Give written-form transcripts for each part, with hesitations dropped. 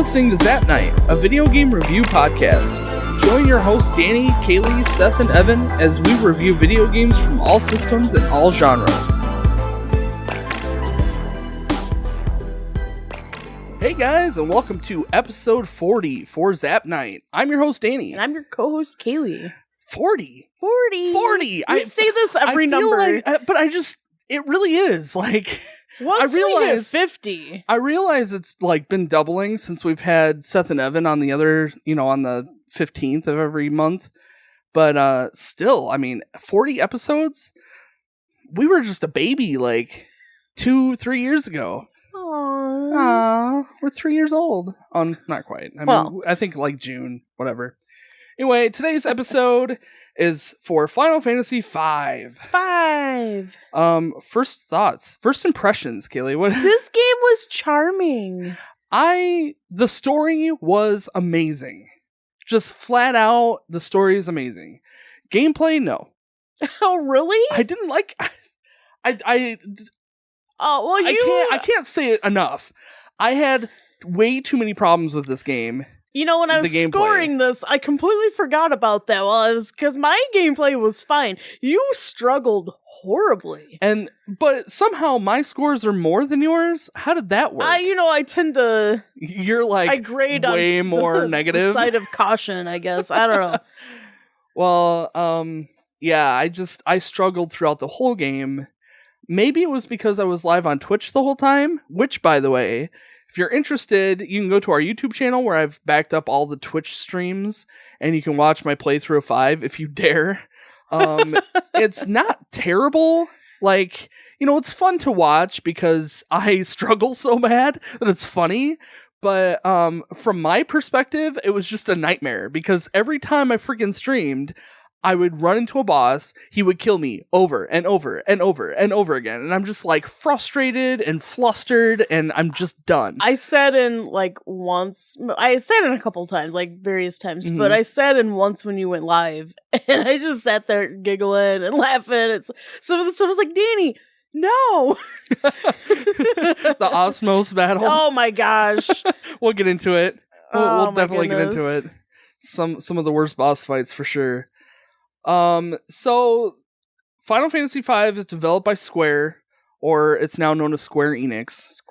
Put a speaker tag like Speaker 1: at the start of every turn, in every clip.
Speaker 1: listening to Zap Night, a video game review podcast. Join your hosts Danny, Kaylie, Seth, and Evan as we review video games from all systems and all genres. Hey guys, and welcome to episode 40 for Zap Night. I'm your host Danny.
Speaker 2: And I'm your co-host Kaylie.
Speaker 1: 40?
Speaker 2: 40! I say this every number.
Speaker 1: But it really is. Like,
Speaker 2: once we hit 50.
Speaker 1: I realize it's like been doubling since we've had Seth and Evan on the other, on the 15th of every month. But still, 40 episodes? We were just a baby like 2-3 years ago. Aww, we're 3 years old. Not quite. I think like June, whatever. Anyway, today's episode is for Final Fantasy V. First thoughts, first impressions, Kaylie. What?
Speaker 2: This game was charming.
Speaker 1: The story was amazing. Just flat out, the story is amazing. Gameplay, no.
Speaker 2: Oh, really?
Speaker 1: I didn't like. I can't say it enough. I had way too many problems with this game.
Speaker 2: When I was scoring this, I completely forgot about that. Because my gameplay was fine. You struggled horribly.
Speaker 1: But somehow my scores are more than yours? How did that work?
Speaker 2: I tend to...
Speaker 1: You're like
Speaker 2: I grade
Speaker 1: way
Speaker 2: on
Speaker 1: more negative?
Speaker 2: The side of caution, I guess. I don't know.
Speaker 1: Well, yeah, I struggled throughout the whole game. Maybe it was because I was live on Twitch the whole time, which, by the way... If you're interested, you can go to our YouTube channel where I've backed up all the Twitch streams, and you can watch my playthrough of 5 if you dare. It's not terrible. It's fun to watch because I struggle so bad that it's funny. But from my perspective, it was just a nightmare because every time I freaking streamed, I would run into a boss, he would kill me over and over and over and over again. And I'm just frustrated and flustered and I'm just done.
Speaker 2: I said in once, I said in a couple times, various times, but I said in once when you went live and I just sat there giggling and laughing. So I was like, Danny, no.
Speaker 1: The Osmos battle.
Speaker 2: Oh my gosh.
Speaker 1: We'll get into it. We'll definitely get into it. Some of the worst boss fights for sure. So Final Fantasy V is developed by Square, or it's now known as Square Enix.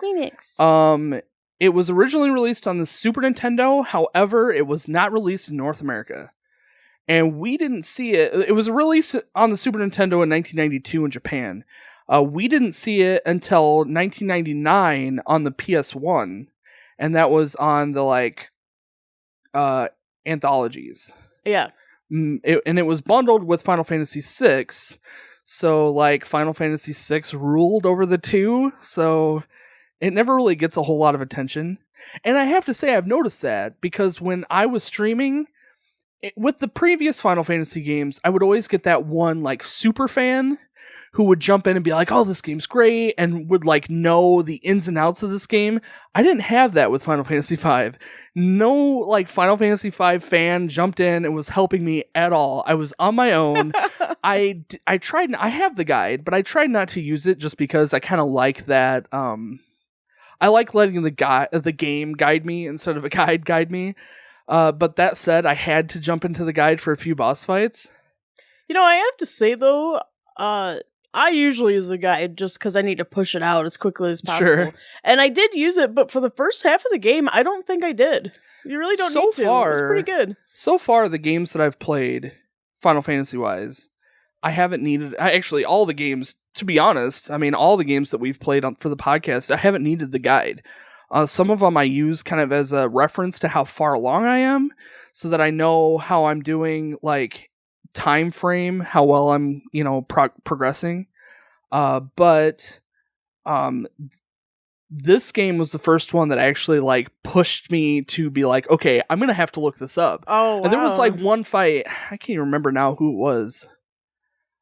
Speaker 1: It was originally released on the Super Nintendo, however, it was not released in North America. And we didn't see it. It was released on the Super Nintendo in 1992 in Japan. We didn't see it until 1999 on the PS1, and that was on the anthologies.
Speaker 2: Yeah.
Speaker 1: It was bundled with Final Fantasy VI, so Final Fantasy VI ruled over the two, so it never really gets a whole lot of attention. And I have to say I've noticed that, because when I was streaming, with the previous Final Fantasy games, I would always get that one super fan who would jump in and be like, oh, this game's great, and would know the ins and outs of this game. I didn't have that with Final Fantasy V. No Final Fantasy V fan jumped in and was helping me at all. I was on my own. I tried, I have the guide, but I tried not to use it just because I kind of like that. I like letting the game guide me instead of a guide me. But that said, I had to jump into the guide for a few boss fights.
Speaker 2: I have to say though, I usually use a guide just because I need to push it out as quickly as possible. Sure. And I did use it, but for the first half of the game, I don't think I did. You really don't need to. It's pretty good.
Speaker 1: So far, the games that I've played, Final Fantasy-wise, I haven't needed... Actually, all the games, to be honest, all the games that we've played for the podcast, I haven't needed the guide. Some of them I use kind of as a reference to how far along I am, so that I know how I'm doing, time frame, how well I'm progressing, but this game was the first one that actually pushed me to be okay, I'm gonna have to look this up.
Speaker 2: Oh, wow.
Speaker 1: And there was one fight, I can't even remember now who it was,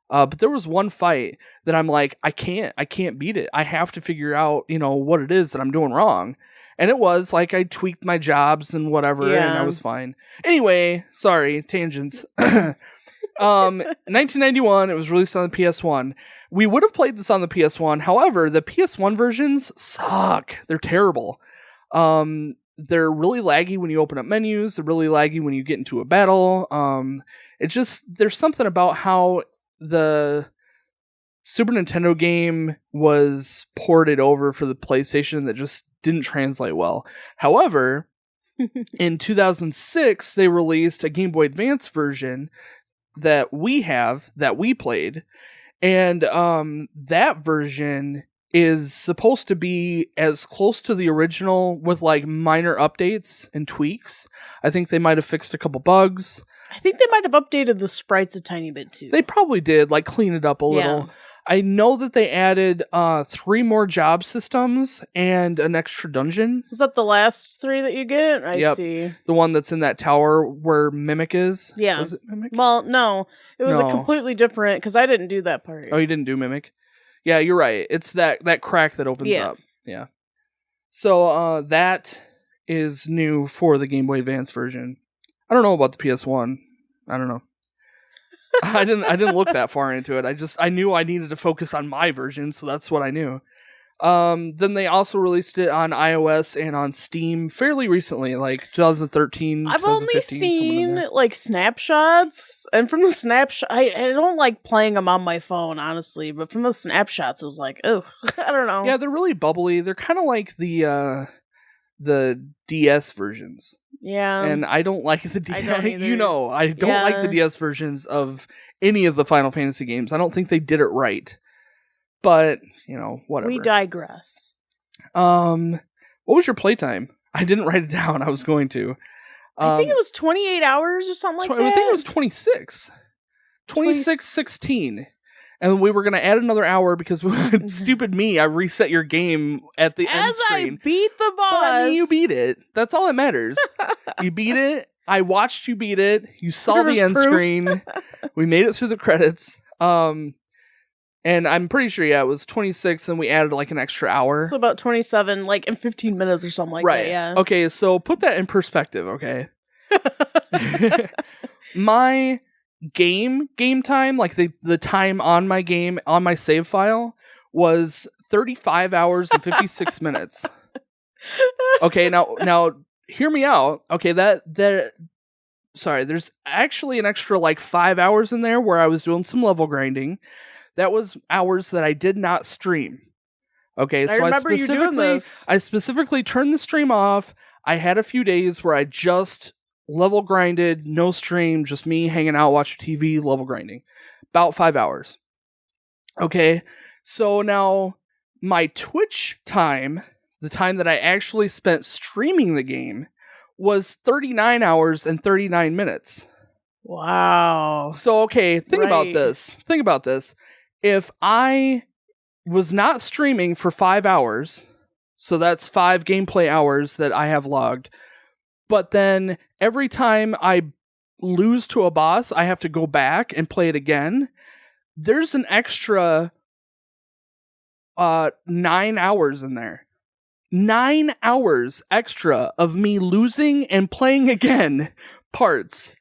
Speaker 1: but there was one fight that I'm I can't beat it. I have to figure out what it is that I'm doing wrong. And it was I tweaked my jobs and whatever, and I was fine. Anyway, sorry, tangents. 1991, it was released on the PS1. We would have played this on the PS1. However, the PS1 versions suck. They're terrible. they're really laggy when you open up menus. They're really laggy when you get into a battle. There's something about how the Super Nintendo game was ported over for the PlayStation that just didn't translate well. However, in 2006, they released a Game Boy Advance version that we played, and that version is supposed to be as close to the original with like minor updates and tweaks. I think they might have fixed a couple bugs.
Speaker 2: I think they might have updated the sprites a tiny bit too.
Speaker 1: They probably did, like clean it up a little. I know that they added 3 more job systems and an extra dungeon.
Speaker 2: Is that the last 3 that you get? I see.
Speaker 1: The one that's in that tower where Mimic is?
Speaker 2: Yeah.
Speaker 1: Was it Mimic?
Speaker 2: Well, no. It was a completely different, because I didn't do that part.
Speaker 1: Oh, you didn't do Mimic? Yeah, you're right. It's that crack that opens up. Yeah. So that is new for the Game Boy Advance version. I don't know about the PS1. I don't know. I didn't look that far into it. I knew I needed to focus on my version, so that's what I knew. Then they also released it on iOS and on Steam fairly recently, like 2013.
Speaker 2: I've only seen like snapshots, and from the snapshot, I don't like playing them on my phone, honestly. But from the snapshots, it was like, oh, I don't know.
Speaker 1: Yeah, they're really bubbly. They're kind of like the DS versions.
Speaker 2: Yeah,
Speaker 1: and I don't like the DS.
Speaker 2: I don't
Speaker 1: like the DS versions of any of the Final Fantasy games. I don't think they did it right. But, whatever.
Speaker 2: We digress.
Speaker 1: What was your playtime? I didn't write it down. I was going to.
Speaker 2: I think it was 28 hours or something like that.
Speaker 1: I think it was 26. 26:16. And we were going to add another hour because stupid me, I reset your game at the end screen.
Speaker 2: I beat the boss.
Speaker 1: But I mean, you beat it. That's all that matters. You beat it. I watched you beat it. You saw the end screen. We made it through the credits. And I'm pretty sure, it was 26, and we added like an extra hour.
Speaker 2: So about 27, like in 15 minutes or something like that, yeah.
Speaker 1: Okay, so put that in perspective, okay? My game time, like the time on my game, on my save file, was 35 hours and 56 minutes. Okay, now hear me out. Okay, there's actually an extra like 5 hours in there where I was doing some level grinding. That was hours that I did not stream. Okay, so I specifically turned the stream off. I had a few days where I just level grinded, no stream, just me hanging out, watching TV, level grinding. About 5 hours. Okay, so now my Twitch time, the time that I actually spent streaming the game, was 39 hours and 39 minutes.
Speaker 2: Wow.
Speaker 1: So, okay, think about this. If I was not streaming for 5 hours, so that's 5 gameplay hours that I have logged, but then every time I lose to a boss, I have to go back and play it again, there's an extra 9 hours in there. 9 hours extra of me losing and playing again parts.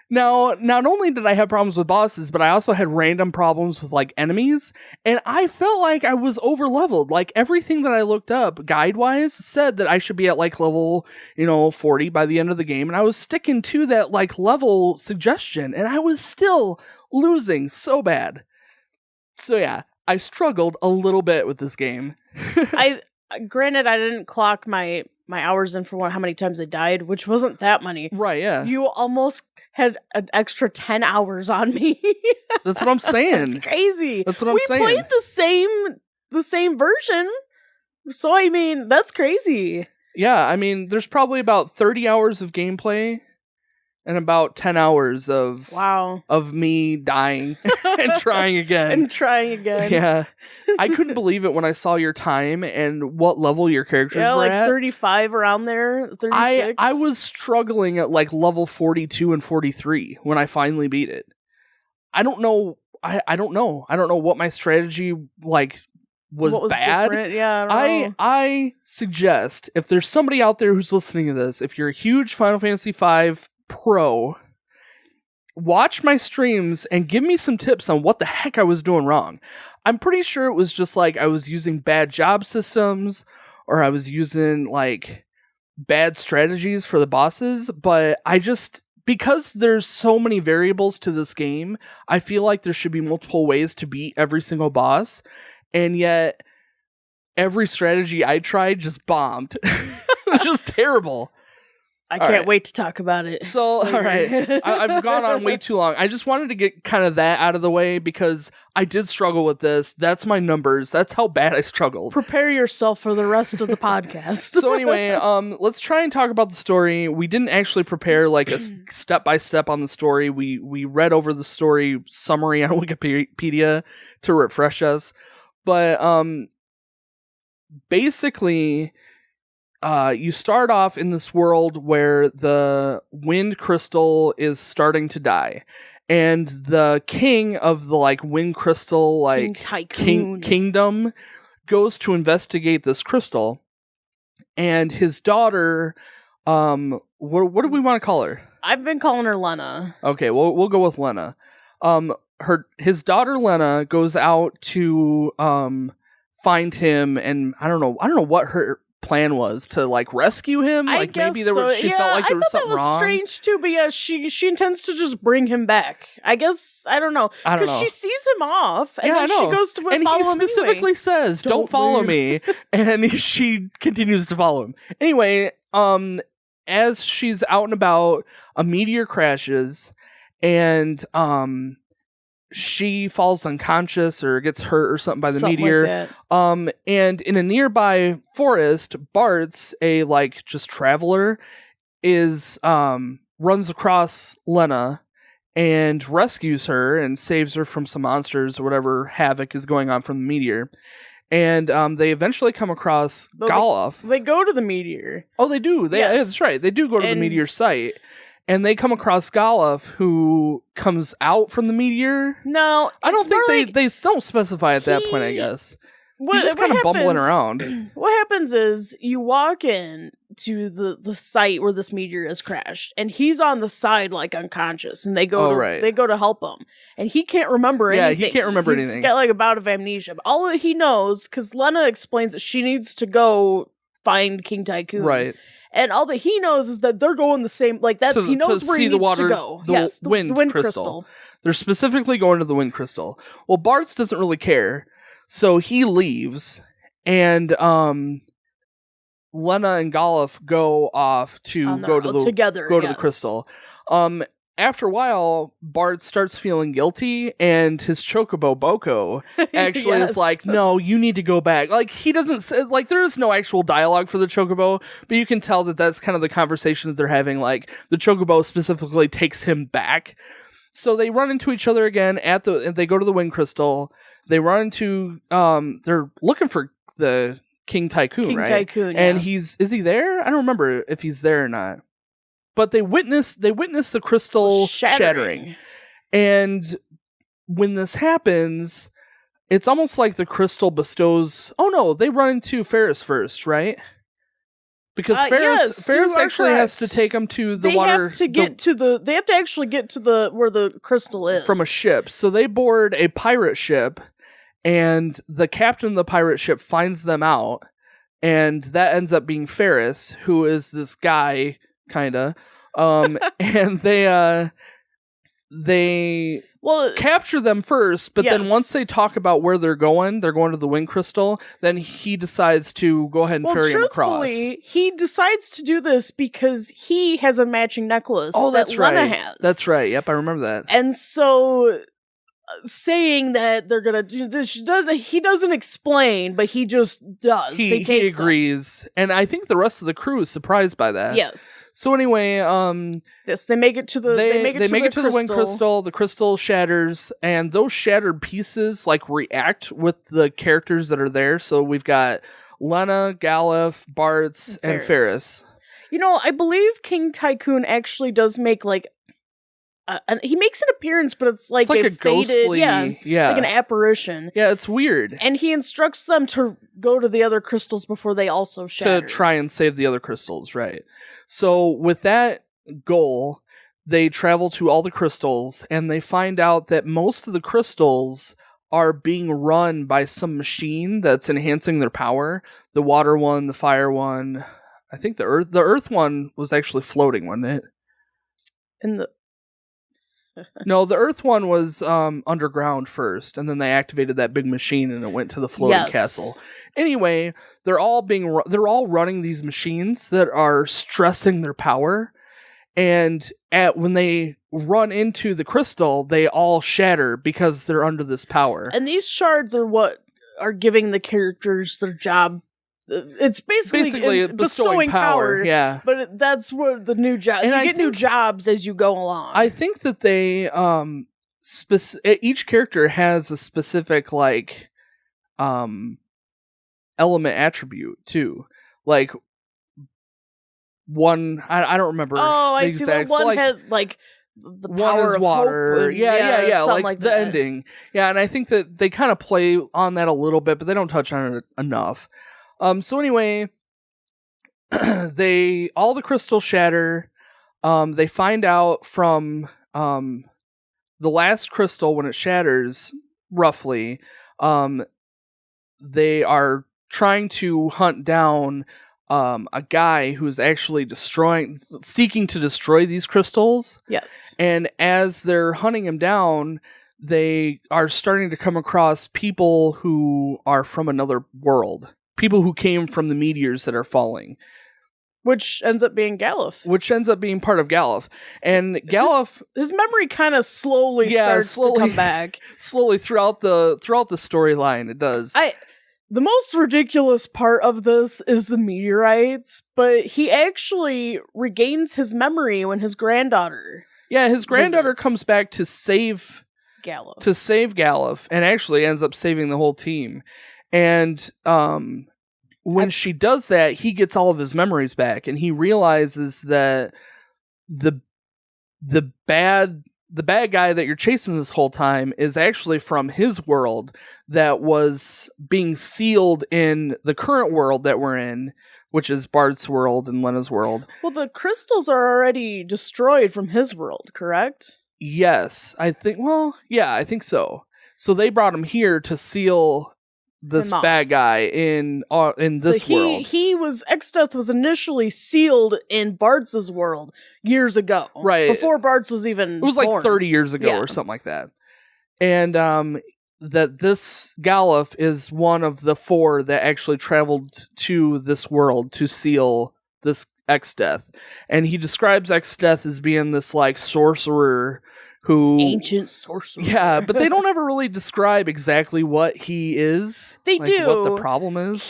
Speaker 1: Now, not only did I have problems with bosses, but I also had random problems with, like, enemies, and I felt like I was over-leveled. Like, everything that I looked up, guide-wise, said that I should be at, like, level, 40 by the end of the game, and I was sticking to that, like, level suggestion, and I was still losing so bad. So, yeah, I struggled a little bit with this game.
Speaker 2: Granted, I didn't clock my hours in for how many times I died, which wasn't that many.
Speaker 1: Right, yeah.
Speaker 2: You almost had an extra 10 hours on me.
Speaker 1: That's what I'm saying.
Speaker 2: That's crazy.
Speaker 1: That's what I'm saying.
Speaker 2: We played the same version. So, I mean, that's crazy.
Speaker 1: Yeah, I mean, there's probably about 30 hours of gameplay and about 10 hours of me dying and trying again. Yeah. I couldn't believe it when I saw your time and what level your characters were
Speaker 2: like
Speaker 1: at.
Speaker 2: 35 around there, 36.
Speaker 1: I was struggling at like level 42 and 43 when I finally beat it. I don't know. I don't know. I don't know what my strategy was bad.
Speaker 2: Different? Yeah,
Speaker 1: I suggest, if there's somebody out there who's listening to this, if you're a huge Final Fantasy V pro, watch my streams and give me some tips on what the heck I was doing wrong. I'm pretty sure it was just like I was using bad job systems, or I was using like bad strategies for the bosses, but because there's so many variables to this game, I feel like there should be multiple ways to beat every single boss, and yet every strategy I tried just bombed. It was just terrible.
Speaker 2: I can't wait to talk about it.
Speaker 1: So, all right. I've gone on way too long. I just wanted to get kind of that out of the way because I did struggle with this. That's my numbers. That's how bad I struggled.
Speaker 2: Prepare yourself for the rest of the podcast.
Speaker 1: So anyway, let's try and talk about the story. We didn't actually prepare like a step-by-step on the story. We read over the story summary on Wikipedia to refresh us. But basically... you start off in this world where the wind crystal is starting to die, and the king of the wind crystal kingdom goes to investigate this crystal, and his daughter, what do we want to call her?
Speaker 2: I've been calling her Lena.
Speaker 1: Okay, we'll go with Lena. His daughter Lena goes out to find him, and I don't know what her plan was to rescue him.
Speaker 2: Maybe she felt like there was something wrong. That was strange too, but yeah, she intends to just bring him back. I guess I don't know, because she sees him off, and then she goes to follow him. And he
Speaker 1: specifically says, "Don't follow me," and she continues to follow him. Anyway, as she's out and about, a meteor crashes, and she falls unconscious or gets hurt or something by the meteor. Like and in a nearby forest, Bart's a just traveler is runs across Lena and rescues her and saves her from some monsters or whatever havoc is going on from the meteor. And they eventually come across Goloff.
Speaker 2: They go to the meteor.
Speaker 1: Oh, they do. Yes. That's right. They do go to the meteor site. And they come across Goloff, who comes out from the meteor.
Speaker 2: No,
Speaker 1: I don't think they don't specify at that point, I guess. He's just kind of bumbling around.
Speaker 2: What happens is you walk in to the site where this meteor has crashed, and he's on the side unconscious, and they go to help him, and he can't remember anything.
Speaker 1: Yeah, he can't remember anything.
Speaker 2: He's got a bout of amnesia. But all that he knows, because Lena explains that she needs to go find King Tycoon.
Speaker 1: Right.
Speaker 2: And all that he knows is that they're going the same, he knows where he needs to go.
Speaker 1: The wind crystal. They're specifically going to the wind crystal. Well, Bart's doesn't really care, so he leaves, and Lena and Goloff go off to go to the crystal. After a while, Bart starts feeling guilty, and his chocobo Boko actually is like, "No, you need to go back." He doesn't say, there is no actual dialogue for the chocobo, but you can tell that that's kind of the conversation that they're having. The chocobo specifically takes him back. So they run into each other again they go to the wind crystal. They run into, they're looking for the King Tycoon, right?
Speaker 2: Tycoon, yeah.
Speaker 1: And is he there? I don't remember if he's there or not. But they witness the crystal shattering. And when this happens, it's almost like the crystal bestows... Oh no, they run into Ferris first, right? Because Ferris actually has to take them to the water...
Speaker 2: They have to actually get to where the crystal is.
Speaker 1: From a ship. So they board a pirate ship, and the captain of the pirate ship finds them out, and that ends up being Ferris, who is this guy... Kinda. And they capture them first, but then once they talk about where they're going to the wind crystal, then he decides to go ahead and ferry them across.
Speaker 2: He decides to do this because he has a matching necklace that Lena has.
Speaker 1: That's right. Yep, I remember that.
Speaker 2: And so saying that they're gonna do this, he doesn't explain, but he just does.
Speaker 1: He agrees, and I think the rest of the crew is surprised by that.
Speaker 2: Yes.
Speaker 1: So anyway,
Speaker 2: they make it to the
Speaker 1: wind crystal. The crystal shatters, and those shattered pieces react with the characters that are there. So we've got Lena, Goloff, Bartz, and Ferris.
Speaker 2: I believe King Tycoon actually does make he makes an appearance, but it's like a ghostly, like an apparition.
Speaker 1: Yeah, it's weird.
Speaker 2: And he instructs them to go to the other crystals before they also shatter.
Speaker 1: To try and save the other crystals, right. So with that goal, they travel to all the crystals, and they find out that most of the crystals are being run by some machine that's enhancing their power. The water one, the fire one, I think the Earth one was actually floating, wasn't it?
Speaker 2: In the
Speaker 1: No, the Earth one was underground first, and then they activated that big machine, and it went to the floating castle. Anyway, they're all running these machines that are stressing their power, and when they run into the crystal, they all shatter because they're under this power.
Speaker 2: And these shards are what are giving the characters their job. It's basically bestowing power.
Speaker 1: Yeah,
Speaker 2: but that's what the new job. And you get new jobs as you go along.
Speaker 1: I think that they each character has a specific element attribute too. Like one, I don't remember.
Speaker 2: Oh, I see. One had the power
Speaker 1: one is
Speaker 2: of
Speaker 1: water.
Speaker 2: Hope and,
Speaker 1: yeah.
Speaker 2: Like
Speaker 1: the ending. Yeah, and I think that they kind of play on that a little bit, but they don't touch on it enough. So anyway, all the crystals shatter. They find out from the last crystal when it shatters, roughly, they are trying to hunt down a guy who's actually seeking to destroy these crystals.
Speaker 2: Yes.
Speaker 1: And as they're hunting him down, they are starting to come across people who are from another world. People who came from the meteors that are falling.
Speaker 2: Which ends up being Galuf.
Speaker 1: Which ends up being part of Galuf. And Galuf...
Speaker 2: His memory kind of slowly starts to come back.
Speaker 1: Slowly throughout the storyline, it does.
Speaker 2: The most ridiculous part of this is the meteorites, but he actually regains his memory when his granddaughter...
Speaker 1: Yeah, his granddaughter comes back to save
Speaker 2: Galuf.
Speaker 1: And actually ends up saving the whole team. And when she does that, he gets all of his memories back, and he realizes that the bad guy that you're chasing this whole time is actually from his world that was being sealed in the current world that we're in, which is Bart's world and Lena's world.
Speaker 2: Well, the crystals are already destroyed from his world, correct?
Speaker 1: Yes, I think. Well, yeah, I think so. So they brought him here to seal this bad guy in this world.
Speaker 2: Exdeath was initially sealed in Bart's world years ago.
Speaker 1: Right.
Speaker 2: Before Bart's was even born.
Speaker 1: Like 30 years ago or something like that. And that this Galuf is one of the 4 that actually traveled to this world to seal this Exdeath. And he describes Exdeath as being this sorcerer who...
Speaker 2: ancient sorcerer.
Speaker 1: Yeah, but they don't ever really describe exactly what he is.
Speaker 2: They do.
Speaker 1: What the problem is.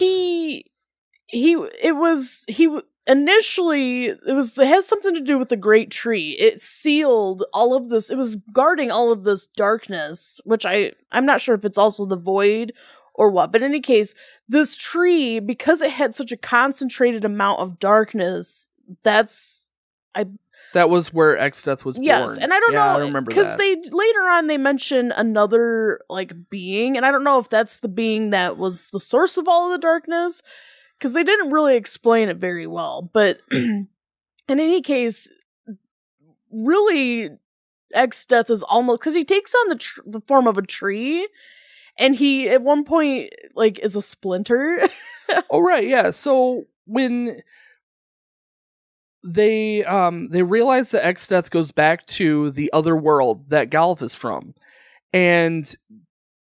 Speaker 2: Initially, it has something to do with the Great Tree. It sealed all of this. It was guarding all of this darkness, which I'm not sure if it's also the void or what. But in any case, this tree, because it had such a concentrated amount of darkness, that was where
Speaker 1: Exdeath was born.
Speaker 2: Yes, and I don't know,
Speaker 1: I remember that.
Speaker 2: Because later on they mention another being, and I don't know if that's the being that was the source of all of the darkness, because they didn't really explain it very well. But in any case, really, Exdeath is almost, because he takes on the form of a tree, and he at one point is a splinter.
Speaker 1: Oh right, yeah. So when they realize that Exdeath goes back to the other world that Galuf is from, and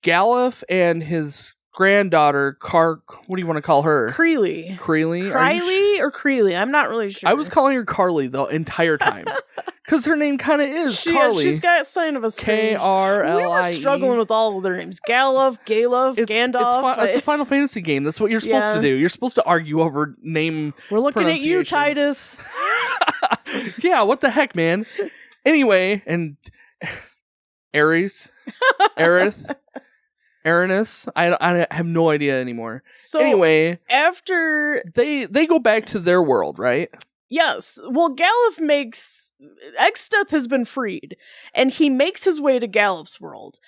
Speaker 1: Galuf and his granddaughter what do you want to call her?
Speaker 2: Creely. Or Creely? I'm not really sure.
Speaker 1: I was calling her Carly the entire time because her name kind of is Carly.
Speaker 2: She's got a sign of a strange...
Speaker 1: Krlie.
Speaker 2: We were struggling with all of their names. Galuf, Gandalf.
Speaker 1: It's a Final Fantasy game. That's what you're supposed to do. You're supposed to argue over name.
Speaker 2: We're looking at you, Titus.
Speaker 1: Yeah, what the heck, man? Anyway, and Aerith, Aranus, I have no idea anymore.
Speaker 2: So
Speaker 1: anyway,
Speaker 2: after
Speaker 1: they go back to their world, right?
Speaker 2: Yes. Well, Exdeath has been freed, and he makes his way to Galuf's world.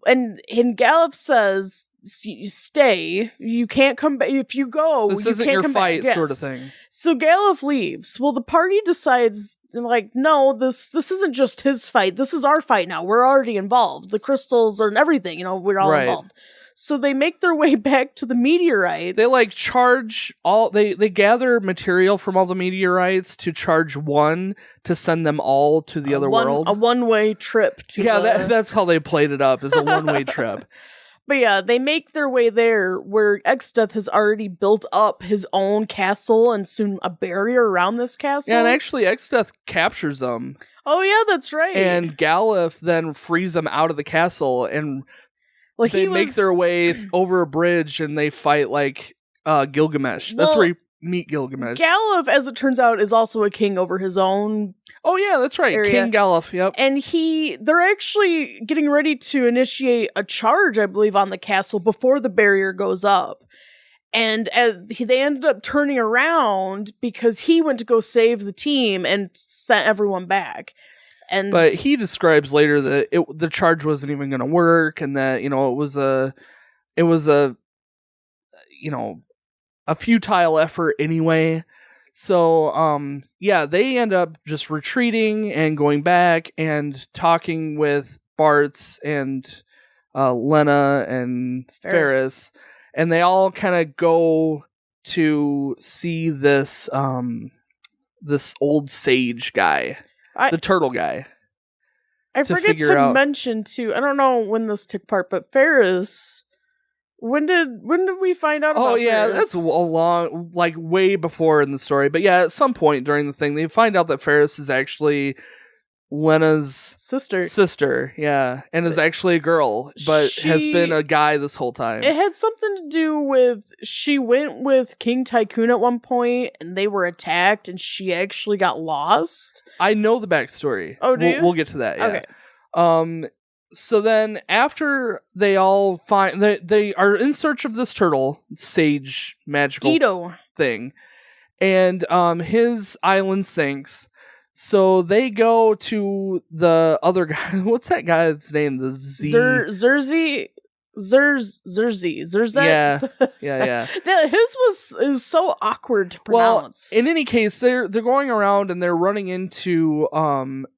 Speaker 2: And Galuf says, stay, you can't come back. If you go,
Speaker 1: this
Speaker 2: you
Speaker 1: isn't
Speaker 2: can't
Speaker 1: your
Speaker 2: come
Speaker 1: fight,
Speaker 2: back.
Speaker 1: sort of thing.
Speaker 2: So Galuf leaves. Well, the party decides, no, this isn't just his fight. This is our fight now. We're already involved. The crystals and everything, we're all involved. So they make their way back to the meteorites.
Speaker 1: They like charge all they gather material from all the meteorites to charge one to send them all to the other world.
Speaker 2: A one-way trip to
Speaker 1: that's how they played it up, is a one-way trip.
Speaker 2: But yeah, they make their way there where Exdeath has already built up his own castle and soon a barrier around this castle.
Speaker 1: Yeah, and actually Exdeath captures them.
Speaker 2: Oh yeah, that's right.
Speaker 1: And Galuf then frees them out of the castle, and they make their way over a bridge and they fight like Gilgamesh. That's where you meet Gilgamesh.
Speaker 2: Galuf, as it turns out, is also a king over his own.
Speaker 1: Oh yeah, that's right.
Speaker 2: Area.
Speaker 1: King Galuf, yep.
Speaker 2: And they're actually getting ready to initiate a charge, I believe, on the castle before the barrier goes up. And they ended up turning around because he went to go save the team and sent everyone back.
Speaker 1: But he describes later that the charge wasn't even going to work, and that it was a futile effort anyway. So they end up just retreating and going back and talking with Bartz and Lena and Ferris, and they all kind of go to see this this old sage guy. The turtle guy.
Speaker 2: I forget to mention too. I don't know when this took part, but Ferris. When did we find out?
Speaker 1: Oh
Speaker 2: about
Speaker 1: yeah,
Speaker 2: Ferris?
Speaker 1: that's a long, like way before in the story. But yeah, at some point during the thing, they find out that Ferris is actually Lena's sister, yeah, and is actually a girl, but has been a guy this whole time.
Speaker 2: It had something to do with she went with King Tycoon at one point, and they were attacked, and she actually got lost.
Speaker 1: I know the backstory.
Speaker 2: Oh, do you?
Speaker 1: We'll get to that. Yeah.
Speaker 2: Okay.
Speaker 1: So then, after they all find they are in search of this turtle, sage magical thing, and his island sinks. So they go to the other guy. What's that guy's name? The
Speaker 2: Zerzat.
Speaker 1: Yeah.
Speaker 2: His was so awkward to pronounce.
Speaker 1: Well, in any case, they're going around and they're running into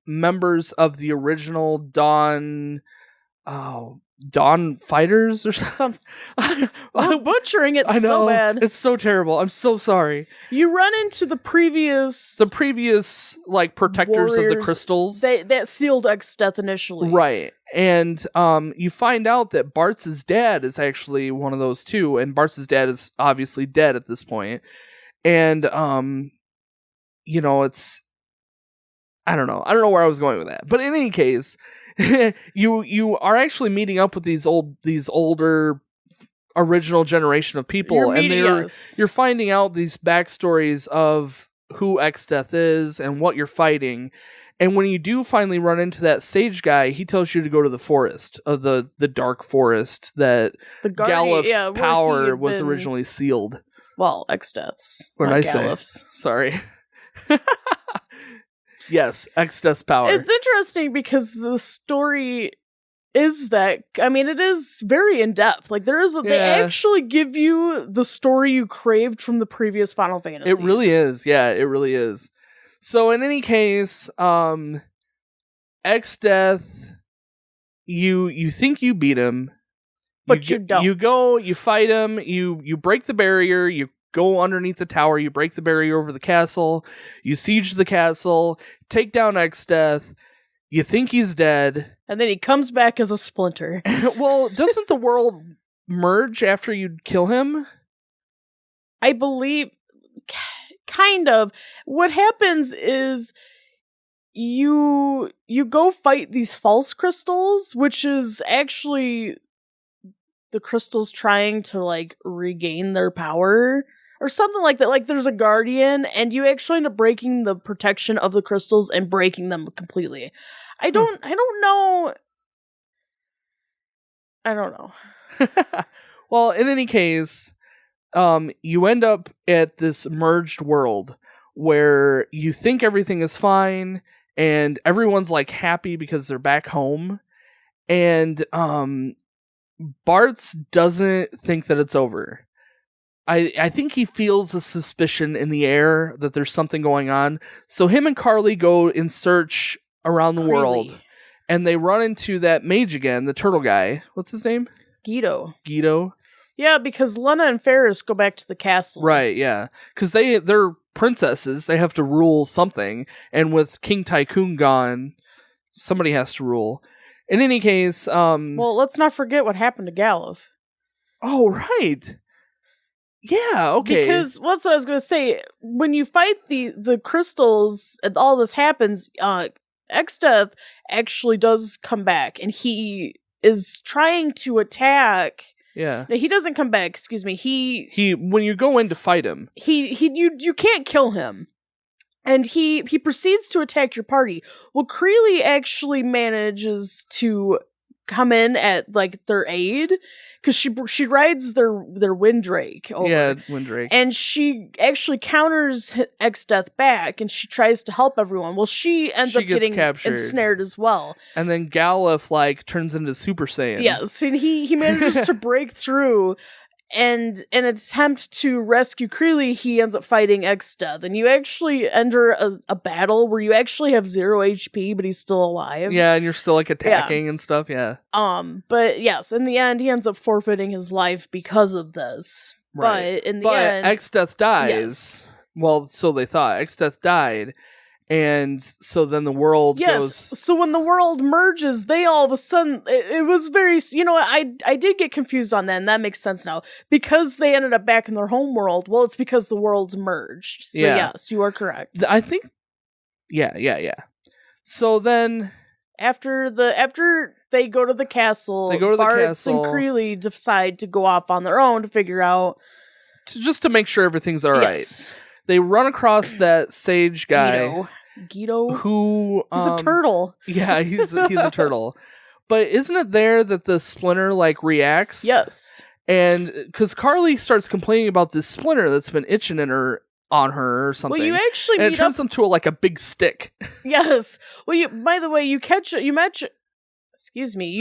Speaker 1: members of the original Dawn fighters or something.
Speaker 2: I'm butchering it.
Speaker 1: I know,
Speaker 2: so bad.
Speaker 1: It's so terrible. I'm so sorry.
Speaker 2: You run into the previous
Speaker 1: like protectors
Speaker 2: warriors,
Speaker 1: of the crystals
Speaker 2: that sealed Exdeath initially,
Speaker 1: right? And you find out that Bartz's dad is actually one of those too, and Bartz's dad is obviously dead at this point. And it's I don't know where I was going with that, but in any case. you are actually meeting up with these older original generation of people, you're finding out these backstories of who Exdeath is and what you're fighting. And when you do finally run into that sage guy, he tells you to go to the forest of the dark forest that Galuf's power was originally sealed.
Speaker 2: Well, Exdeath's.
Speaker 1: What did I say? Sorry. Yes, Exdeath's power.
Speaker 2: It's interesting because the story is that, I mean, it is very in-depth. Like, they actually give you the story you craved from the previous Final Fantasy.
Speaker 1: It really is. Yeah, it really is. So, in any case, Exdeath, you think you beat him.
Speaker 2: But you don't.
Speaker 1: You go, you fight him, you break the barrier, you go underneath the tower, you break the barrier over the castle, you siege the castle, take down Exdeath, you think he's dead.
Speaker 2: And then he comes back as a splinter.
Speaker 1: Well, doesn't the world merge after you kill him?
Speaker 2: I believe, kind of. What happens is you go fight these false crystals, which is actually the crystals trying to, like, regain their power. Or something like that. Like, there's a guardian, and you actually end up breaking the protection of the crystals and breaking them completely. I don't know.
Speaker 1: Well, in any case, you end up at this merged world where you think everything is fine, and everyone's, like, happy because they're back home. And Bartz doesn't think that it's over. I think he feels a suspicion in the air that there's something going on. So him and Carly go in search around the world, and they run into that mage again, the turtle guy. What's his name?
Speaker 2: Guido.
Speaker 1: Yeah,
Speaker 2: because Lena and Ferris go back to the castle.
Speaker 1: Right, yeah. Because they're princesses. They have to rule something. And with King Tycoon gone, somebody has to rule. In any case...
Speaker 2: well, let's not forget what happened to Galuf.
Speaker 1: Oh, right. Yeah, okay.
Speaker 2: Because that's what I was going to say. When you fight the crystals and all this happens, Exdeath actually does come back. And he is trying to attack...
Speaker 1: Yeah.
Speaker 2: No, he doesn't come back, excuse me.
Speaker 1: He when you go in to fight him,
Speaker 2: you can't kill him. And he proceeds to attack your party. Well, Kaylie actually manages to come in at like their aid because she rides their Windrake over.
Speaker 1: Yeah, Windrake.
Speaker 2: And she actually counters Exdeath back and she tries to help everyone. Well, she ends up getting captured. Ensnared as well.
Speaker 1: And then Galuf like turns into Super Saiyan.
Speaker 2: Yes, and he manages to break through. And in an attempt to rescue Kaylie, he ends up fighting Exdeath. And you actually enter a battle where you actually have 0 HP, but he's still alive.
Speaker 1: Yeah, and you're still like attacking and stuff, yeah.
Speaker 2: But yes, in the end, he ends up forfeiting his life because of this.
Speaker 1: Right.
Speaker 2: But in the end...
Speaker 1: Exdeath dies.
Speaker 2: Yes.
Speaker 1: Well, so they thought. Exdeath died. And so then the world goes...
Speaker 2: So when the world merges, they all of a sudden... It was very... You know, I did get confused on that, and that makes sense now. Because they ended up back in their home world, well, it's because the worlds merged. So yes, you are correct.
Speaker 1: I think... Yeah. So then...
Speaker 2: After they go to the castle, Bartz and Kaylie decide to go off on their own to figure out...
Speaker 1: Just to make sure everything's alright.
Speaker 2: Yes.
Speaker 1: They run across that sage guy.
Speaker 2: Guido?
Speaker 1: Who...
Speaker 2: he's a turtle.
Speaker 1: Yeah, he's a turtle. But isn't it there that the splinter, like, reacts?
Speaker 2: Yes.
Speaker 1: And... Because Kaylie starts complaining about this splinter that's been itching on her or something.
Speaker 2: Well, you actually
Speaker 1: and it turns into a big stick.
Speaker 2: Yes. Well, by the way, you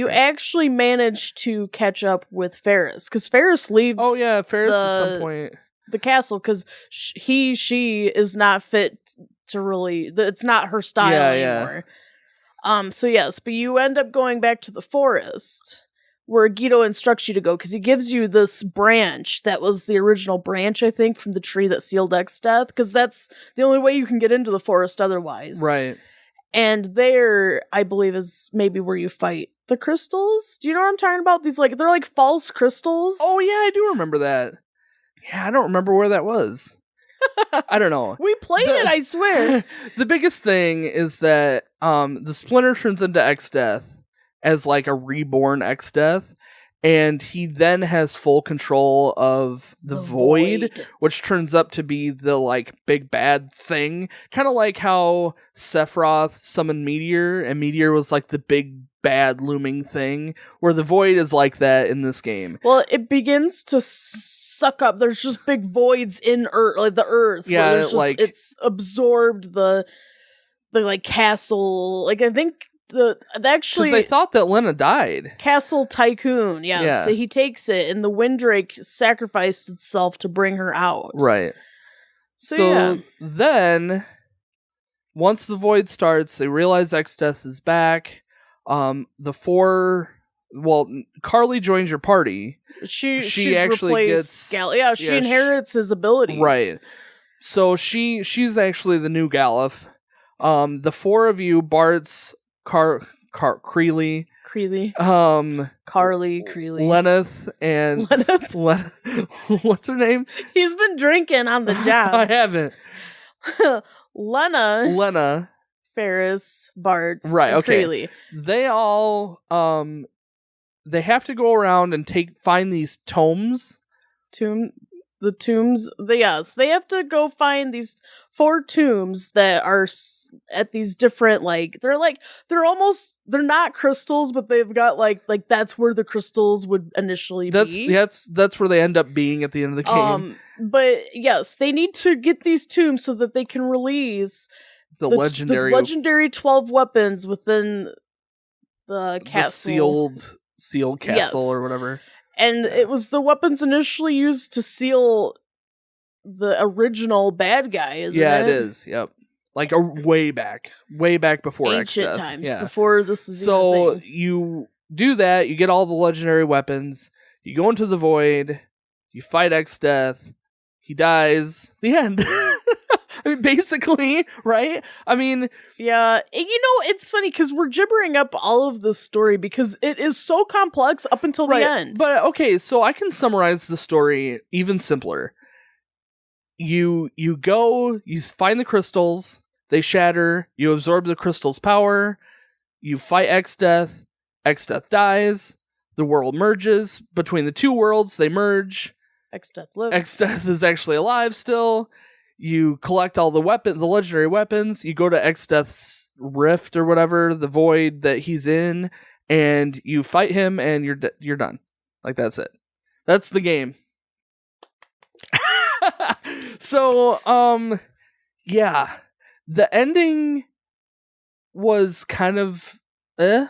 Speaker 2: actually managed to catch up with Ferris. Because Ferris leaves...
Speaker 1: Oh, yeah, Ferris at some point...
Speaker 2: the castle because she is not fit to really it's not her style anymore. So yes, but you end up going back to the forest where Guido instructs you to go because he gives you this branch that was the original branch, I think, from the tree that sealed Exdeath, because that's the only way you can get into the forest otherwise.
Speaker 1: Right.
Speaker 2: And there, I believe, is maybe where you fight the crystals. Do you know what I'm talking about? These they're like false crystals.
Speaker 1: Oh yeah, I do remember that. Yeah, I don't remember where that was. I don't know.
Speaker 2: We played it, I swear.
Speaker 1: The biggest thing is that the splinter turns into Exdeath as like a reborn Exdeath, and he then has full control of the Void, which turns up to be the like big bad thing. Kind of like how Sephiroth summoned Meteor, and Meteor was like the big bad looming thing, where the Void is like that in this game.
Speaker 2: Well, it begins to suck up. There's just big voids in Earth, like the Earth.
Speaker 1: Yeah,
Speaker 2: it's absorbed the like castle. Like I think actually
Speaker 1: because they thought that Lena died.
Speaker 2: Castle Tycoon, yes.
Speaker 1: Yeah.
Speaker 2: So he takes it, and the Windrake sacrificed itself to bring her out.
Speaker 1: Right. So then, once the Void starts, they realize Exdeath is back. Kaylie joins your party.
Speaker 2: She
Speaker 1: actually gets
Speaker 2: she inherits his abilities.
Speaker 1: Right. So she's actually the new Galuf. The four of you, Bartz, Kaylie, Lenneth, and what's her name?
Speaker 2: He's been drinking on the job.
Speaker 1: I haven't.
Speaker 2: Lena, Ferris, Bartz,
Speaker 1: right? Okay.
Speaker 2: Kaylie.
Speaker 1: They all they have to go around and find these tomes.
Speaker 2: The tombs. They have to go find these 4 tombs that are at these different they're not crystals, but they've got like that's where the crystals would initially be.
Speaker 1: That's where they end up being at the end of the game.
Speaker 2: But yes, they need to get these tombs so that they can release the legendary 12 weapons within the castle.
Speaker 1: The sealed castle or whatever.
Speaker 2: And it was the weapons initially used to seal the original bad guy, isn't it?
Speaker 1: Yeah, it is. Yep. Like way back before
Speaker 2: ancient
Speaker 1: Exdeath.
Speaker 2: times, before this is
Speaker 1: so you do that, you get all the legendary weapons, you go into the void, you fight X-Death, he dies, the end. I mean, basically, right? I mean...
Speaker 2: Yeah, it's funny because we're gibbering up all of the story because it is so complex up until the end.
Speaker 1: But, okay, so I can summarize the story even simpler. You go, you find the crystals, they shatter, you absorb the crystal's power, you fight X-Death, X-Death dies, the world merges, between the two worlds, they merge.
Speaker 2: X-Death lives.
Speaker 1: X-Death is actually alive still. You collect all the legendary weapons. You go to X-Death's rift or whatever, the void that he's in, and you fight him, and you're done. Like, that's it. That's the game. So, yeah, the ending was kind of, I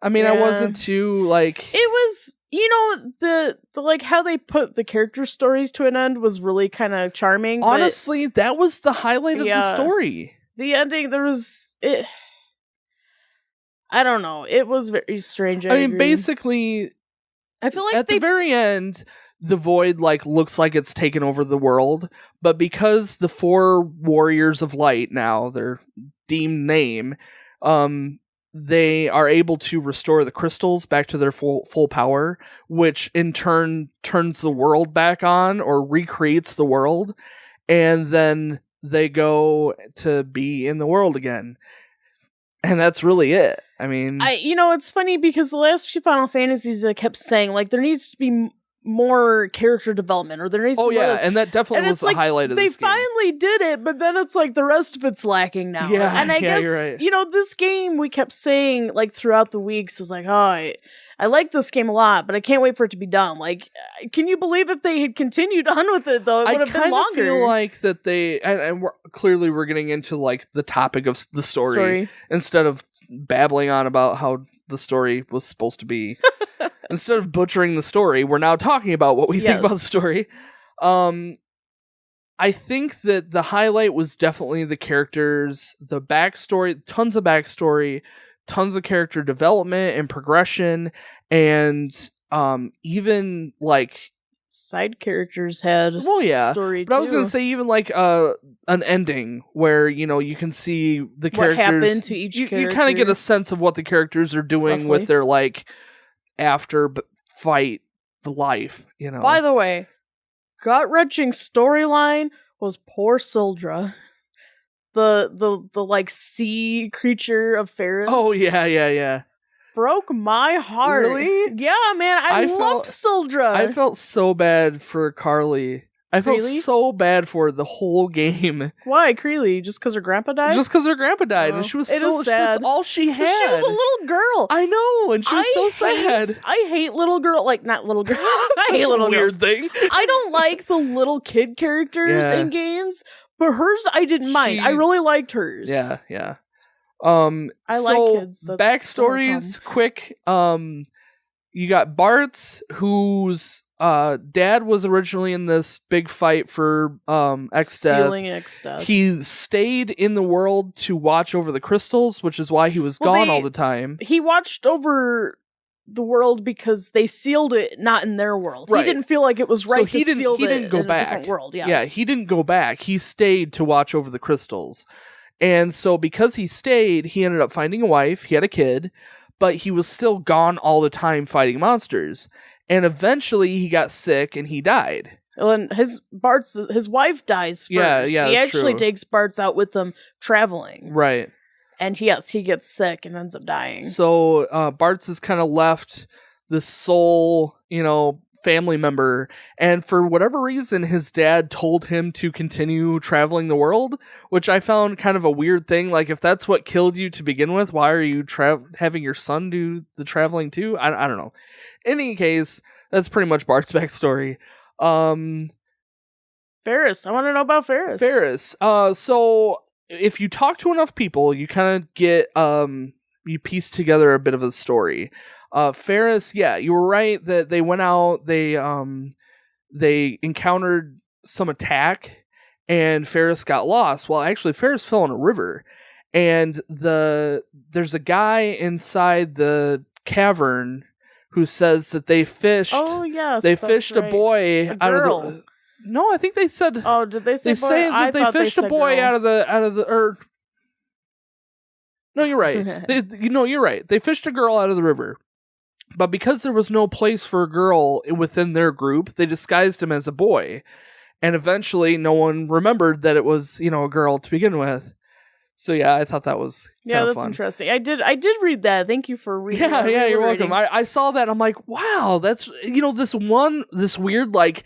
Speaker 1: mean, I wasn't too, like...
Speaker 2: It was, the like, how they put the character stories to an end was really kind of charming.
Speaker 1: Honestly, that was the highlight of the story.
Speaker 2: The ending, I don't know. It was very strange.
Speaker 1: I mean, basically,
Speaker 2: I feel like
Speaker 1: at the very end, the void, like, looks like it's taken over the world, but because the 4 warriors of light, now their deemed name, they are able to restore the crystals back to their full power, which in turn turns the world back on or recreates the world, and then they go to be in the world again. And that's really it. I mean...
Speaker 2: it's funny because the last few Final Fantasies I kept saying, like, there needs to be more character development, or there needs to be more of this.
Speaker 1: And that definitely was the highlight of this game.
Speaker 2: They finally did it, but then it's like the rest of it's lacking now.
Speaker 1: Yeah,
Speaker 2: and I guess,
Speaker 1: you're right.
Speaker 2: This game, we kept saying, like, throughout the weeks, was like, oh, I like this game a lot, but I can't wait for it to be done. Like, can you believe if they had continued on with it, though, it would have been longer?
Speaker 1: I feel like that they, and we're getting into, like, the topic of the story instead of babbling on about how the story was supposed to be. Instead of butchering the story, we're now talking about what we think about the story. I think that the highlight was definitely the characters, the backstory, tons of backstory, tons of character development and progression, and even, like...
Speaker 2: side characters had story,
Speaker 1: but I was going to say even, like, an ending where, you can see the characters...
Speaker 2: What happened to each character.
Speaker 1: You kind of get a sense of what the characters are doing with their, like... after fight life,
Speaker 2: By the way, gut-wrenching storyline was poor Sildra, the like sea creature of Ferris.
Speaker 1: Oh yeah.
Speaker 2: Broke my heart.
Speaker 1: Really?
Speaker 2: Yeah, man, I loved Sildra.
Speaker 1: I felt so bad for Carly. I felt so bad for her the whole game.
Speaker 2: Why, Kaylie? Just because her grandpa died?
Speaker 1: Just because her grandpa died, and she was so sad. That's all she had.
Speaker 2: She was a little girl.
Speaker 1: I know, and she was so sad.
Speaker 2: I hate little girl, like not little girl. I hate little girls.
Speaker 1: Weird thing.
Speaker 2: I don't like the little kid characters in games, but hers I didn't mind. I really liked hers.
Speaker 1: Yeah.
Speaker 2: I like kids. That's
Speaker 1: backstories, quick. You got Bart, whose dad was originally in this big fight for X-Death.
Speaker 2: Sealing X-Death.
Speaker 1: He stayed in the world to watch over the crystals, which is why he was gone all the time.
Speaker 2: He watched over the world because they sealed it not in their world.
Speaker 1: Right.
Speaker 2: He didn't feel like it was right to seal it in a different world. Yes.
Speaker 1: Yeah, he didn't go back. He stayed to watch over the crystals. And so because he stayed, he ended up finding a wife, he had a kid, but he was still gone all the time fighting monsters. And eventually he got sick and he died.
Speaker 2: And his wife dies first.
Speaker 1: Yeah,
Speaker 2: he actually takes Bart's out with them traveling.
Speaker 1: Right.
Speaker 2: And he gets sick and ends up dying.
Speaker 1: So Bart's is kind of left this sole, family member, and for whatever reason his dad told him to continue traveling the world, which I found kind of a weird thing. Like, if that's what killed you to begin with, why are you having your son do the traveling too? I don't know. In any case, that's pretty much Bart's backstory.
Speaker 2: Ferris, I want to know about Ferris.
Speaker 1: So if you talk to enough people, you kind of get you piece together a bit of a story. Ferris, yeah, you were right that they went out, they encountered some attack, and Ferris got lost. Well, actually, Ferris fell in a river, and there's a guy inside the cavern who says that they fished.
Speaker 2: Oh yes,
Speaker 1: they fished a boy out of the. No, I think they said.
Speaker 2: Oh, did they say?
Speaker 1: They say that they fished a boy out of the. Or no, you're right. You're right. They fished a girl out of the river, but because there was no place for a girl within their group, they disguised him as a boy, and eventually, no one remembered that it was a girl to begin with. So yeah, I thought that was
Speaker 2: that's
Speaker 1: fun.
Speaker 2: Interesting. I did read that. Thank you for reading.
Speaker 1: Yeah, you're welcome. I saw that. I'm like, wow, that's this weird like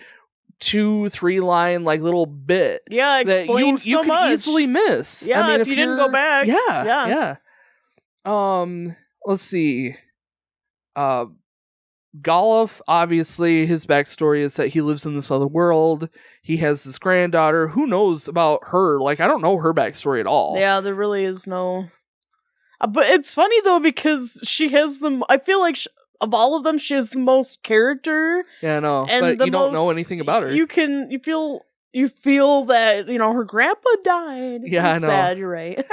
Speaker 1: 2-3 line like little bit.
Speaker 2: Yeah, explains
Speaker 1: that you
Speaker 2: so much.
Speaker 1: Could easily miss.
Speaker 2: Yeah,
Speaker 1: I mean,
Speaker 2: if you didn't go back.
Speaker 1: Yeah. Let's see. Goluf, obviously, his backstory is that he lives in this other world. He has this granddaughter. Who knows about her? Like, I don't know her backstory at all.
Speaker 2: Yeah, there really is no. But it's funny though because she has I feel like of all of them, she has the most character.
Speaker 1: Yeah, I know. But you don't know anything about her.
Speaker 2: You feel that her grandpa died.
Speaker 1: Yeah, I know.
Speaker 2: Sad. You're right.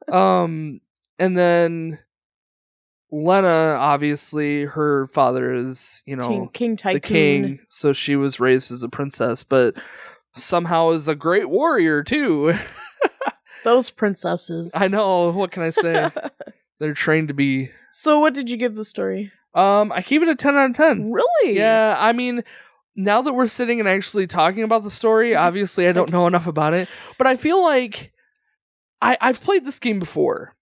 Speaker 1: And then Lena, obviously, her father is,
Speaker 2: King Tycoon.
Speaker 1: The king, so she was raised as a princess, but somehow is a great warrior, too.
Speaker 2: Those princesses.
Speaker 1: I know, what can I say? They're trained to be...
Speaker 2: So what did you give the story?
Speaker 1: I gave it a 10 out of 10.
Speaker 2: Really?
Speaker 1: Yeah, I mean, now that we're sitting and actually talking about the story, obviously I don't know enough about it, but I feel like I've played this game before.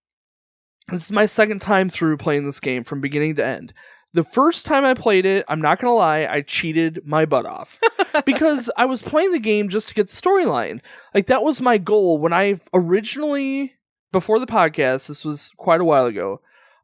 Speaker 1: This is my second time through playing this game from beginning to end. The first time I played it, I'm not going to lie, I cheated my butt off. Because I was playing the game just to get the storyline. Like, that was my goal when I originally, before the podcast, this was quite a while ago,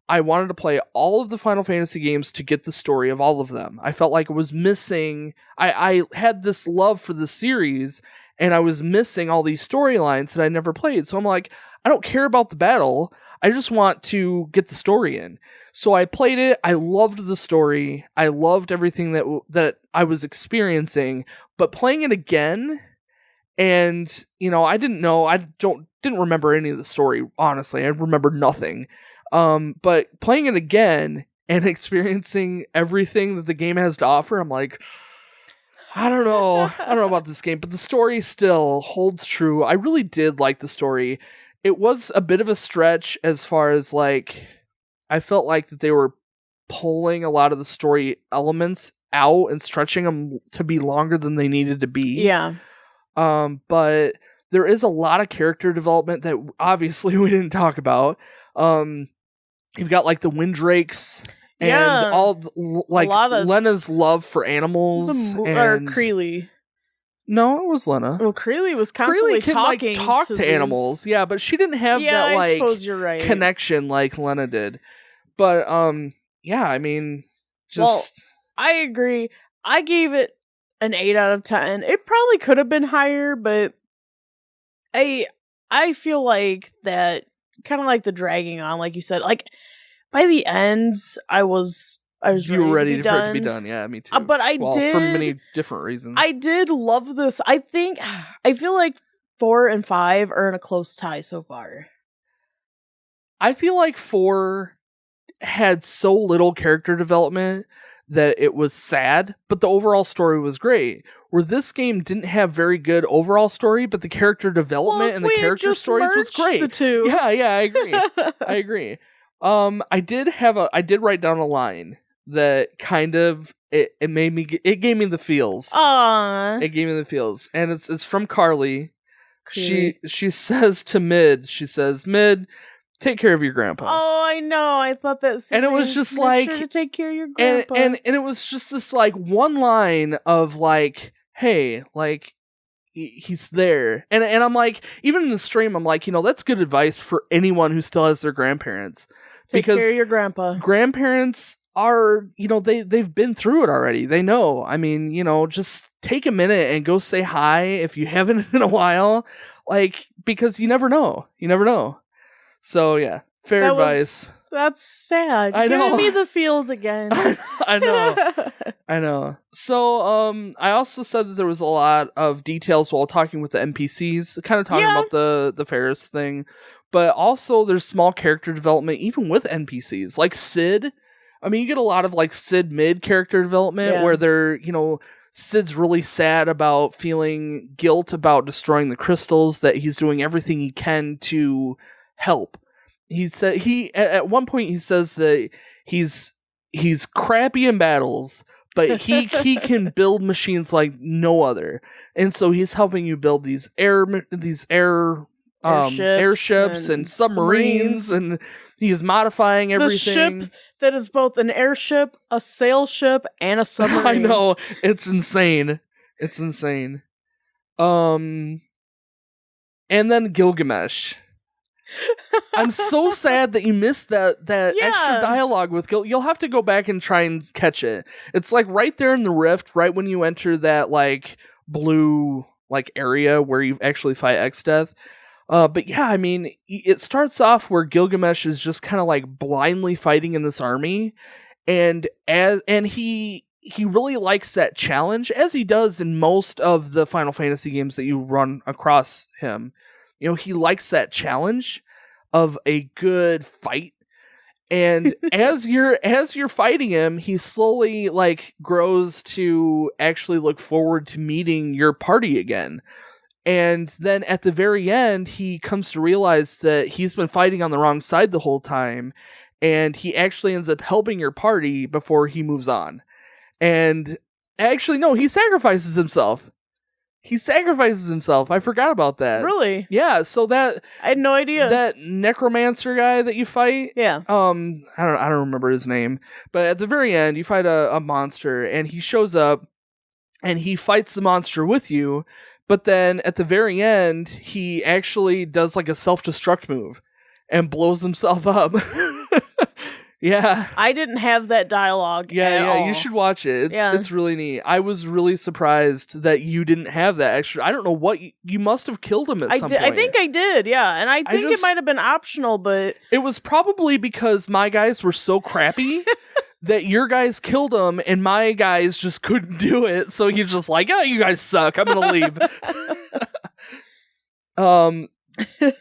Speaker 1: I wanted to play all of the Final Fantasy games to get the story of all of them. I felt like it was missing. I had this love for the series, and I was missing all these storylines that I never played. So I'm like, I don't care about the battle. I just want to get the story in. So I played it. I loved the story. I loved everything that I was experiencing. But playing it again, and I didn't know. I didn't remember any of the story. Honestly, I remember nothing. But playing it again and experiencing everything that the game has to offer, I'm like, I don't know about this game, but the story still holds true. I really did like the story. It was a bit of a stretch as far as like, I felt like that they were pulling a lot of the story elements out and stretching them to be longer than they needed to be.
Speaker 2: Yeah.
Speaker 1: But there is a lot of character development that obviously we didn't talk about. You've got like the Windrakes and all like Lena's love for animals
Speaker 2: or Kaylie.
Speaker 1: No, it was Lena.
Speaker 2: Well, Kaylie was constantly talking
Speaker 1: talk to animals. Yeah, but she didn't have that like
Speaker 2: I suppose you're right.
Speaker 1: connection like Lena did. But yeah, I mean,
Speaker 2: I agree. I gave it an 8 out of 10. It probably could have been higher, but I feel like that kind of like the dragging on, like you said. Like by the end, I was
Speaker 1: you were ready for it to be done. Yeah, me too.
Speaker 2: But I did
Speaker 1: for many different reasons.
Speaker 2: I did love this. I feel like 4 and 5 are in a close tie so far.
Speaker 1: I feel like 4 had so little character development that it was sad, but the overall story was great. Where this game didn't have very good overall story, but the character development and the character stories was great.
Speaker 2: The two.
Speaker 1: Yeah, I agree. I agree. I did write down a line that kind of it gave me the feels.
Speaker 2: Aww.
Speaker 1: It gave me the feels, and it's from Carly. She says to Mid, Mid, take care of your grandpa.
Speaker 2: Oh, I know. I thought that.
Speaker 1: And it was just like,
Speaker 2: sure to take care of your grandpa.
Speaker 1: And it was just this like one line of like, hey, like he's there, and I'm like, even in the stream, I'm like, that's good advice for anyone who still has their grandparents.
Speaker 2: Take care of your grandpa.
Speaker 1: Grandparents are, they've been through it already. They know. I mean, just take a minute and go say hi if you haven't in a while, like, because you never know. You never know. So yeah, fair advice.
Speaker 2: That's sad.
Speaker 1: I know.
Speaker 2: Give me the feels again.
Speaker 1: I know. So I also said that there was a lot of details while talking with the NPCs, kind of talking about the Ferris thing, but also there's small character development even with NPCs, like Sid. I mean, you get a lot of like Sid mid character development where they're, you know, Sid's really sad about feeling guilt about destroying the crystals, that he's doing everything he can to help. He said at one point he says that he's crappy in battles, but he can build machines like no other, and so he's helping you build these airships and submarines, and he's modifying everything.
Speaker 2: The ship that is both an airship, a sail ship, and a submarine.
Speaker 1: I know, it's insane. And then Gilgamesh. I'm so sad that you missed that extra dialogue with Gil. You'll have to go back and try and catch it. It's like right there in the rift, right when you enter that like blue like area where you actually fight Exdeath. But yeah, I mean, it starts off where Gilgamesh is just kind of like blindly fighting in this army, and he really likes that challenge, as he does in most of the Final Fantasy games that you run across him. You know, he likes that challenge of a good fight. And as you're fighting him, he slowly like grows to actually look forward to meeting your party again. And then at the very end, he comes to realize that he's been fighting on the wrong side the whole time, and he actually ends up helping your party before he moves on. And actually, no, he sacrifices himself. I forgot about that.
Speaker 2: Really?
Speaker 1: Yeah, so that
Speaker 2: I had no idea.
Speaker 1: That necromancer guy that you fight.
Speaker 2: Yeah.
Speaker 1: I don't remember his name. But at the very end, you fight a monster, and he shows up and he fights the monster with you. But then at the very end, he actually does like a self-destruct move and blows himself up. Yeah.
Speaker 2: I didn't have that dialogue.
Speaker 1: Yeah, you should watch it. It's really neat. I was really surprised that you didn't have that extra. I don't know what you must have killed him at some point.
Speaker 2: I think I did, yeah. And I think it might have been optional, but
Speaker 1: it was probably because my guys were so crappy that your guys killed him and my guys just couldn't do it. So you're just like, oh, you guys suck. I'm gonna leave.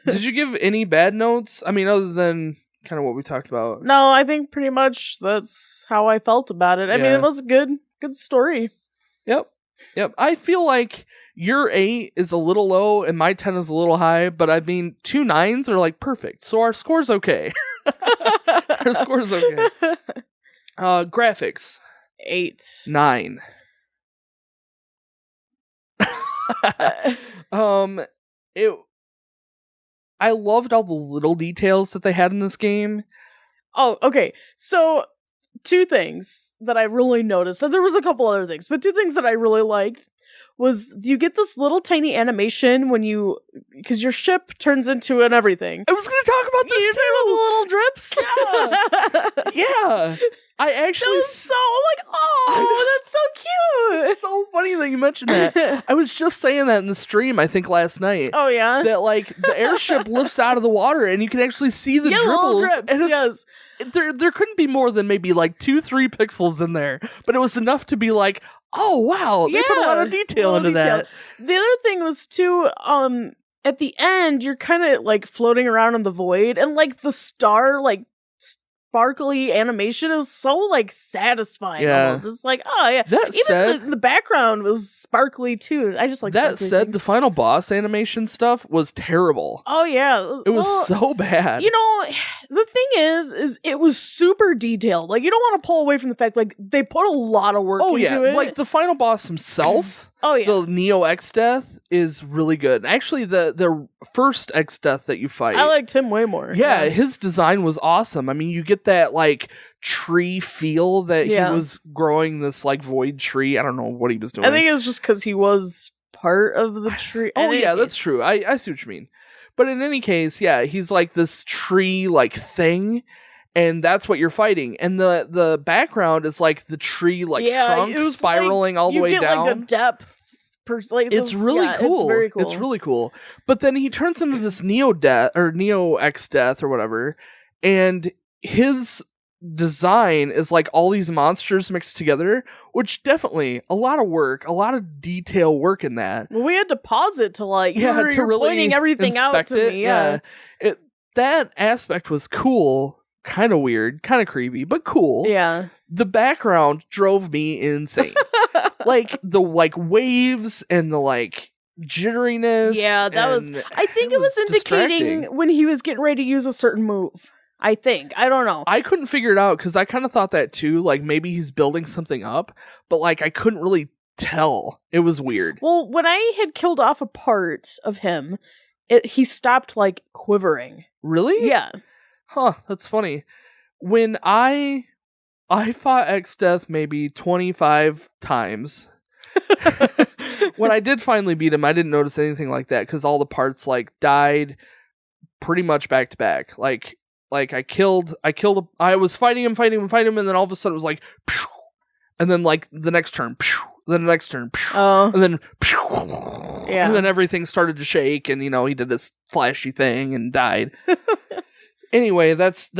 Speaker 1: Did you give any bad notes? I mean, other than kind of what we talked about.
Speaker 2: No, I think pretty much that's how I felt about it. I mean, it was a good story.
Speaker 1: Yep. I feel like your 8 is a little low and my 10 is a little high, but I mean, 2 9s are like perfect. So our score's okay. Our score's okay. Graphics.
Speaker 2: 8.
Speaker 1: 9. I loved all the little details that they had in this game.
Speaker 2: Oh, okay. So, 2 things that I really noticed. And there was a couple other things, but 2 things that I really liked was you get this little tiny animation when because your ship turns into an everything.
Speaker 1: I was going to talk about this too.
Speaker 2: The little drips.
Speaker 1: Yeah. I actually
Speaker 2: so like, oh, that's so cute.
Speaker 1: It's so funny that you mentioned that. I was just saying that in the stream, I think last night.
Speaker 2: Oh yeah,
Speaker 1: that like the airship lifts out of the water and you can actually see the dribbles.
Speaker 2: Drips,
Speaker 1: and
Speaker 2: yes.
Speaker 1: There couldn't be more than maybe like 2-3 pixels in there, but it was enough to be like, oh wow, they put a lot of detail into that.
Speaker 2: The other thing was too, at the end you're kind of like floating around in the void, and like the star like sparkly animation is so like satisfying. Almost. It's like, oh yeah. Even the background was sparkly too. I just like
Speaker 1: that said things. The final boss animation stuff was terrible.
Speaker 2: Oh yeah,
Speaker 1: it was so bad.
Speaker 2: You know, the thing is it was super detailed. Like, you don't want to pull away from the fact like they put a lot of work into it.
Speaker 1: Like the final boss himself.
Speaker 2: Oh yeah,
Speaker 1: the Neo Exdeath is really good. Actually, the first Exdeath that you fight,
Speaker 2: I liked him way more.
Speaker 1: Yeah, his design was awesome. I mean, you get that like tree feel that he was growing this like void tree. I don't know what he was doing.
Speaker 2: I think it was just because he was part of the tree.
Speaker 1: Oh yeah, that's true. I see what you mean. But in any case, yeah, he's like this tree like thing. And that's what you're fighting. And the background is like the tree trunk spiraling like, all the way down. You get like a
Speaker 2: depth.
Speaker 1: It's really cool.
Speaker 2: It's very cool.
Speaker 1: It's really cool. But then he turns into this Neo Exdeath or whatever. And his design is like all these monsters mixed together, which definitely a lot of work, a lot of detail work in that.
Speaker 2: Well, we had to pause it to like, you're really pointing everything out to me.
Speaker 1: Yeah. That aspect was cool. kind of weird, kind of creepy, but cool.
Speaker 2: Yeah.
Speaker 1: The background drove me insane. Like the waves and the jitteriness.
Speaker 2: Yeah, that was. I think it was indicating when he was getting ready to use a certain move. I think. I don't know.
Speaker 1: I couldn't figure it out because I kind of thought that too. Like maybe he's building something up, but I couldn't really tell. It was weird.
Speaker 2: Well, when I had killed off a part of him, he stopped quivering.
Speaker 1: Really?
Speaker 2: Yeah.
Speaker 1: Huh, that's funny. When I fought X-Death maybe 25 times. When I did finally beat him, I didn't notice anything like that because all the parts died pretty much back to back. I was fighting him, and then all of a sudden it was pew! And then the next turn, pew! Then the next turn, pew! And then pew!
Speaker 2: Yeah.
Speaker 1: And then everything started to shake, and he did this flashy thing and died. Anyway, that's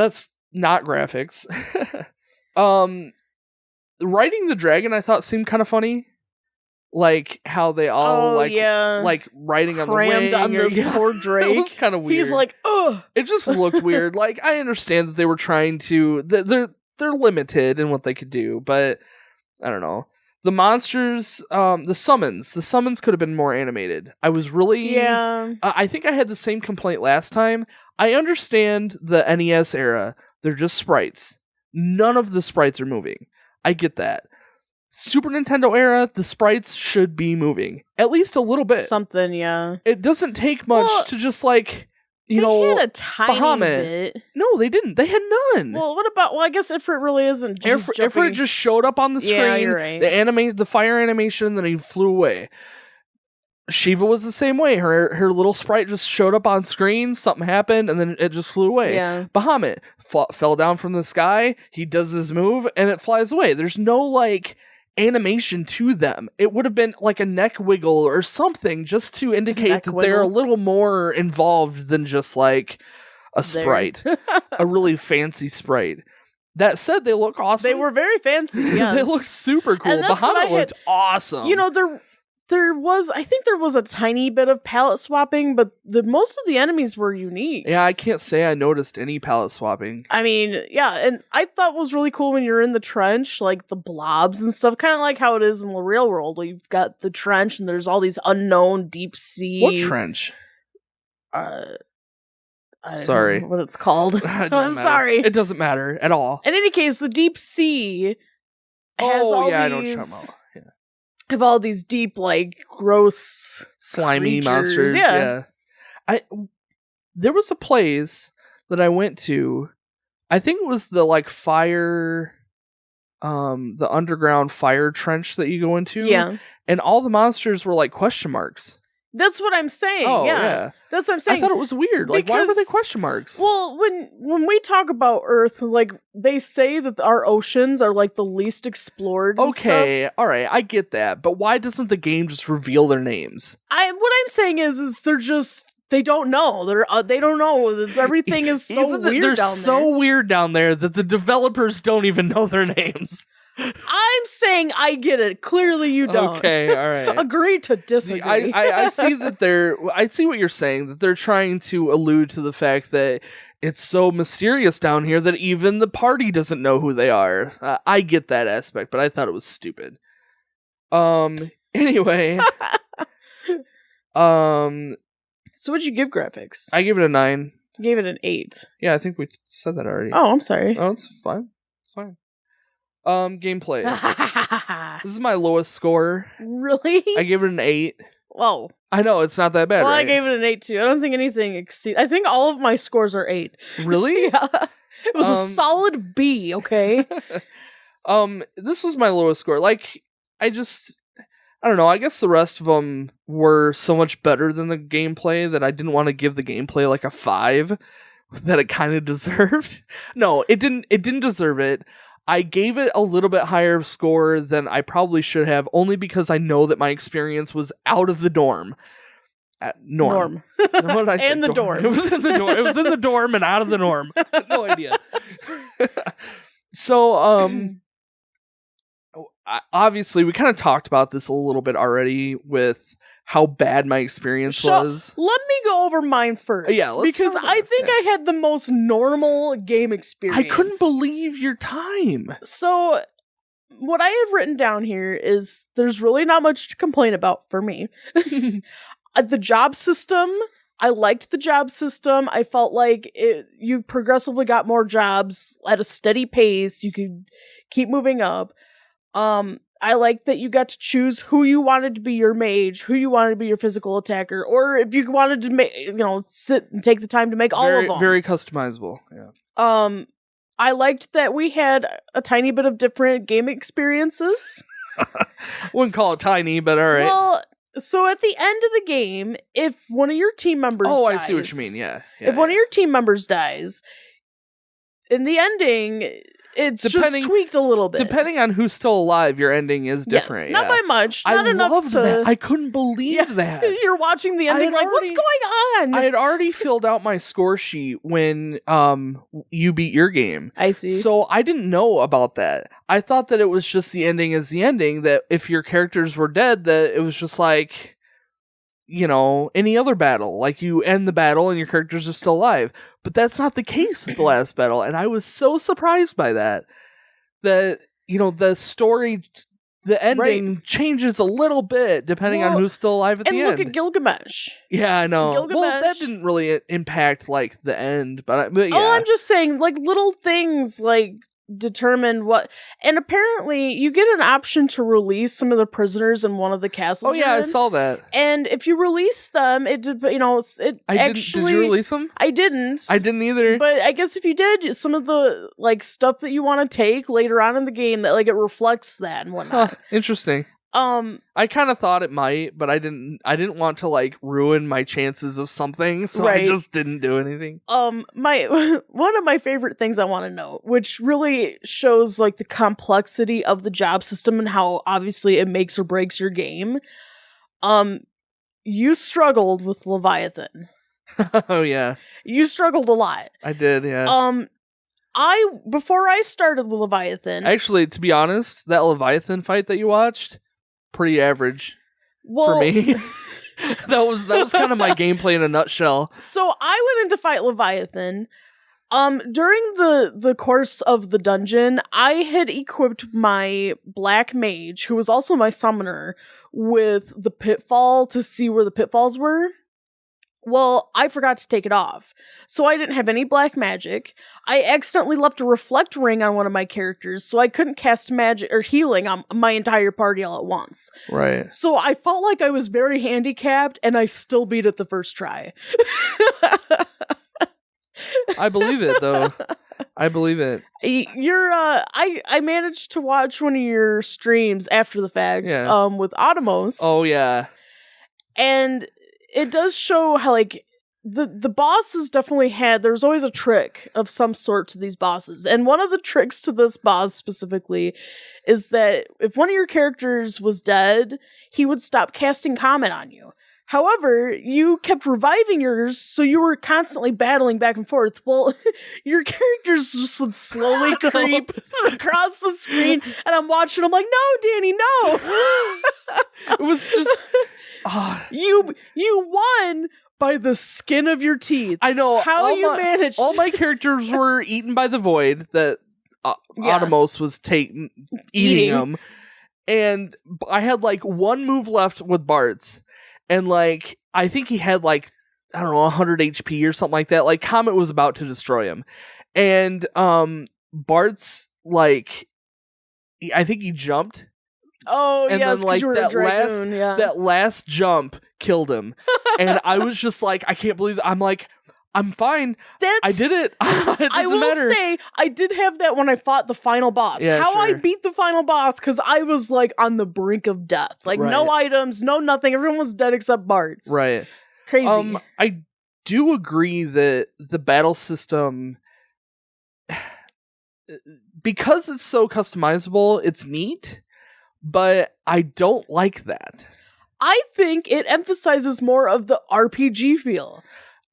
Speaker 1: not graphics. Riding the dragon I thought seemed kind of funny. How they all riding on the wing
Speaker 2: on this poor Drake.
Speaker 1: It was kind of weird.
Speaker 2: He's ugh.
Speaker 1: It just looked weird. I understand that they were trying to they're limited in what they could do, but I don't know. The monsters, the summons could have been more animated. I was really I think I had the same complaint last time. I understand the NES era. They're just sprites. None of the sprites are moving. I get that. Super Nintendo era, the sprites should be moving. At least a little bit.
Speaker 2: Something, yeah.
Speaker 1: It doesn't take much to just they
Speaker 2: had a tiny bit.
Speaker 1: No, they didn't. They had none.
Speaker 2: Well, what about? Well, I guess Ifrit really isn't.
Speaker 1: Ifrit just showed up on the screen.
Speaker 2: Yeah, you're right.
Speaker 1: The fire animation, then he flew away. Shiva was the same way. Her little sprite just showed up on screen. Something happened, and then it just flew away.
Speaker 2: Yeah.
Speaker 1: Bahamut fell down from the sky. He does his move, and it flies away. There's no animation to them. It would have been a neck wiggle or something just to indicate that they're a little more involved than just a sprite. A really fancy sprite. That said, they look awesome.
Speaker 2: They were very fancy, yes.
Speaker 1: They look super cool. Bahamut looked awesome.
Speaker 2: I think there was a tiny bit of palette swapping, but most of the enemies were unique.
Speaker 1: Yeah, I can't say I noticed any palette swapping.
Speaker 2: I mean, yeah, and I thought was really cool when you're in the trench, the blobs and stuff, kind of like how it is in the real world. You've got the trench, and there's all these unknown deep sea.
Speaker 1: What trench?
Speaker 2: I
Speaker 1: sorry,
Speaker 2: don't know what it's called. I'm sorry.
Speaker 1: It doesn't matter at all.
Speaker 2: In any case, the deep sea has all
Speaker 1: I know what you're talking about.
Speaker 2: Have all these deep, gross,
Speaker 1: slimy
Speaker 2: creatures.
Speaker 1: monsters. Yeah. There was a place that I went to. I think it was the fire, the underground fire trench that you go into.
Speaker 2: Yeah.
Speaker 1: And all the monsters were question marks.
Speaker 2: That's what I'm saying.
Speaker 1: Oh,
Speaker 2: yeah. That's what I'm saying.
Speaker 1: I thought it was weird. Why were they question marks?
Speaker 2: Well, when we talk about Earth, they say that our oceans are the least explored.
Speaker 1: Okay, all right, I get that, but why doesn't the game just reveal their names?
Speaker 2: What I'm saying is they don't know. They don't know. Everything is so weird down there.
Speaker 1: They're so weird down there that the developers don't even know their names.
Speaker 2: I'm saying I get it. Clearly you don't.
Speaker 1: Okay, all right.
Speaker 2: Agree to disagree.
Speaker 1: I see that I see what you're saying, that they're trying to allude to the fact that it's so mysterious down here that even the party doesn't know who they are. I get that aspect, but I thought it was stupid. Anyway.
Speaker 2: So what'd you give graphics?
Speaker 1: I gave it a 9.
Speaker 2: You gave it an 8.
Speaker 1: Yeah, I think we said that already.
Speaker 2: Oh, I'm sorry.
Speaker 1: Oh, it's fine. It's fine. Gameplay. This is my lowest score.
Speaker 2: Really?
Speaker 1: I gave it an 8.
Speaker 2: Whoa.
Speaker 1: I know, it's not that bad,
Speaker 2: well,
Speaker 1: right?
Speaker 2: I gave it an 8 too. I don't think anything exceeds. I think all of my scores are 8.
Speaker 1: Really?
Speaker 2: Yeah. It was a solid B, okay?
Speaker 1: This was my lowest score. I don't know, I guess the rest of them were so much better than the gameplay that I didn't want to give the gameplay a 5 that it kind of deserved. No, it didn't deserve it. I gave it a little bit higher score than I probably should have, only because I know that my experience was out of the norm. Norm. What did I say?
Speaker 2: And the dorm.
Speaker 1: It was in the dorm. It was in the dorm and out of the norm. No idea. So, obviously, we kind of talked about this a little bit already with how bad my experience was.
Speaker 2: Let me go over mine first.
Speaker 1: Yeah,
Speaker 2: because I think I had the most normal game experience.
Speaker 1: I couldn't believe your time.
Speaker 2: So, what I have written down here is there's really not much to complain about for me. The job system, I liked the job system. I felt like you progressively got more jobs at a steady pace. You could keep moving up. I liked that you got to choose who you wanted to be your mage, who you wanted to be your physical attacker, or if you wanted to sit and take the time to make all of them.
Speaker 1: Very customizable. Yeah.
Speaker 2: I liked that we had a tiny bit of different game experiences.
Speaker 1: Wouldn't call it tiny, but all right.
Speaker 2: Well, so at the end of the game, if one of your team members dies...
Speaker 1: I see what you mean, yeah.
Speaker 2: If one of your team members dies, in the ending, it's just tweaked a little bit.
Speaker 1: Depending on who's still alive, your ending is different.
Speaker 2: Yes, not by much. Not enough
Speaker 1: loved
Speaker 2: to...
Speaker 1: that. I couldn't believe that.
Speaker 2: You're watching the ending like, what's going on?
Speaker 1: I had already filled out my score sheet when you beat your game.
Speaker 2: I see.
Speaker 1: So I didn't know about that. I thought that it was just the ending is the ending, that if your characters were dead, that it was just like, any other battle. Like, you end the battle and your characters are still alive. But that's not the case with the last battle. And I was so surprised by that. That, the story, the ending changes a little bit depending on who's still alive at the end.
Speaker 2: And look at Gilgamesh.
Speaker 1: Yeah, I know.
Speaker 2: Gilgamesh.
Speaker 1: Well, that didn't really impact, like, the end. But yeah.
Speaker 2: Oh, I'm just saying, like, little things, like, determine what, and apparently you get an option to release some of the prisoners in one of the castles.
Speaker 1: Oh yeah, I saw that.
Speaker 2: And if you release them, did you
Speaker 1: release them?
Speaker 2: I didn't
Speaker 1: either.
Speaker 2: But I guess if you did, some of the like stuff that you want to take later on in the game, that like it reflects that and whatnot.
Speaker 1: Interesting. I kind of thought it might, but I didn't want to like ruin my chances of something, so I just didn't do anything.
Speaker 2: One of my favorite things I want to know, which really shows like the complexity of the job system and how obviously it makes or breaks your game. You struggled with Leviathan.
Speaker 1: Oh yeah.
Speaker 2: You struggled a lot.
Speaker 1: I did, yeah.
Speaker 2: Before I started with Leviathan,
Speaker 1: actually, to be honest, that Leviathan fight that you watched, pretty average for me. that was kind of my gameplay in a nutshell.
Speaker 2: So I went in to fight Leviathan. During the course of the dungeon, I had equipped my black mage, who was also my summoner, with the pitfall to see where the pitfalls were. Well, I forgot to take it off, so I didn't have any black magic. I accidentally left a reflect ring on one of my characters, so I couldn't cast magic or healing on my entire party all at once.
Speaker 1: Right.
Speaker 2: So I felt like I was very handicapped, and I still beat it the first try.
Speaker 1: I believe it, though. I believe it.
Speaker 2: I managed to watch one of your streams after the fact, with Automos.
Speaker 1: Oh, yeah.
Speaker 2: And it does show how, like, the bosses definitely there's always a trick of some sort to these bosses. And one of the tricks to this boss specifically is that if one of your characters was dead, he would stop casting comment on you. However, you kept reviving yours, so you were constantly battling back and forth. Well, your characters just would slowly creep across the screen, and I'm watching, I'm like, no, Danny, no!
Speaker 1: It was just...
Speaker 2: You won by the skin of your teeth.
Speaker 1: I know.
Speaker 2: How you managed...
Speaker 1: All my characters were eaten by the void that Automos was eating them. And I had, like, one move left with Bart's. And, like, I think he had, like, I don't know, 100 HP or something like that. Like, Comet was about to destroy him. And Bart's, like, I think he jumped.
Speaker 2: Oh,
Speaker 1: and
Speaker 2: yes,
Speaker 1: then, like,
Speaker 2: you were
Speaker 1: that last jump killed him. And I was just like, I can't believe I'm like, I'm fine. I did it.
Speaker 2: I will say, I did have that when I fought the final boss.
Speaker 1: Yeah,
Speaker 2: How I beat the final boss, because I was, like, on the brink of death. Like, no items, no nothing. Everyone was dead except Bart's.
Speaker 1: Right.
Speaker 2: Crazy.
Speaker 1: I do agree that the battle system, because it's so customizable, it's neat, but I don't like that.
Speaker 2: I think it emphasizes more of the RPG feel.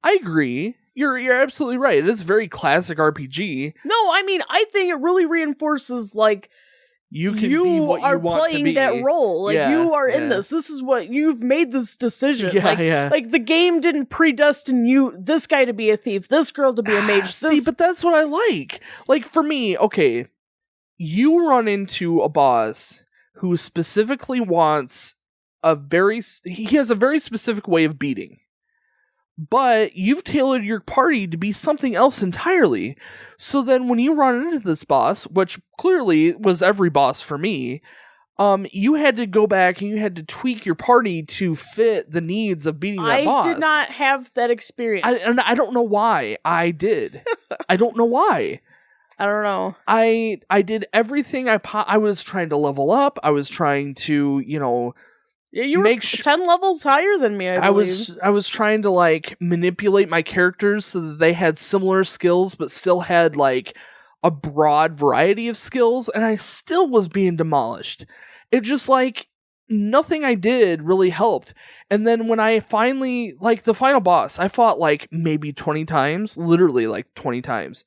Speaker 1: I agree. You're absolutely right. It is very classic RPG.
Speaker 2: No, I mean, I think it really reinforces, like,
Speaker 1: You can be what you want to be.
Speaker 2: You are playing that role. Like, you are in
Speaker 1: yeah.
Speaker 2: this. This is what you've made this decision.
Speaker 1: Yeah,
Speaker 2: like the game didn't predestine this guy to be a thief, this girl to be a mage.
Speaker 1: See, but that's what I like. Like, for me, okay, you run into a boss who specifically wants he has a very specific way of beating. But you've tailored your party to be something else entirely. So then when you run into this boss, which clearly was every boss for me, you had to go back and you had to tweak your party to fit the needs of beating that boss.
Speaker 2: I did not have that experience.
Speaker 1: And I don't know why I did. I don't know why.
Speaker 2: I don't know.
Speaker 1: I did everything I was trying to level up. I was trying to,
Speaker 2: you were 10 levels higher than me, I believe.
Speaker 1: I was trying to, like, manipulate my characters so that they had similar skills, but still had, like, a broad variety of skills, and I still was being demolished. It just, like, nothing I did really helped. And then when I finally, like, the final boss, I fought, like, maybe 20 times, literally, like, 20 times.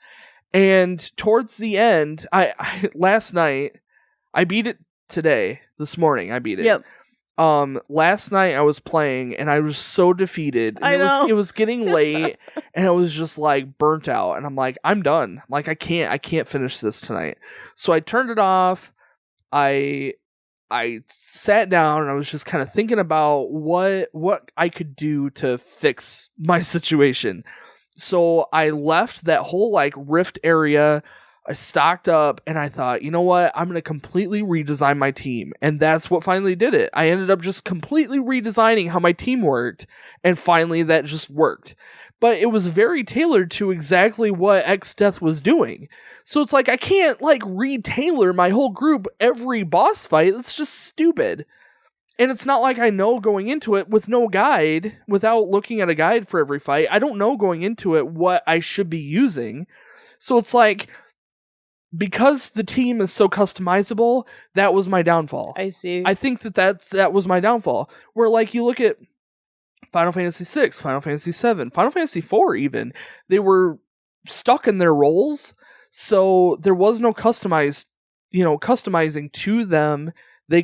Speaker 1: And towards the end, I last night, I beat it today, this morning, I beat it.
Speaker 2: Yep.
Speaker 1: Last night I was playing and I was so defeated. And it was getting late and I was just like burnt out and I'm like, I'm done. Like I can't finish this tonight. So I turned it off. I sat down and I was just kind of thinking about what I could do to fix my situation. So I left that whole like rift area. I stocked up and I thought, you know what? I'm going to completely redesign my team. And that's what finally did it. I ended up just completely redesigning how my team worked. And finally that just worked. But it was very tailored to exactly what X-Death was doing. So it's like, I can't like re-tailor my whole group every boss fight. That's just stupid. And it's not like I know going into it with no guide, without looking at a guide for every fight. I don't know going into it what I should be using. So it's like, because the team is so customizable, that was my downfall.
Speaker 2: I see.
Speaker 1: I think that was my downfall. Where like you look at Final Fantasy VI, Final Fantasy VII, Final Fantasy IV even, they stuck in their roles, so there was no customizing to them. They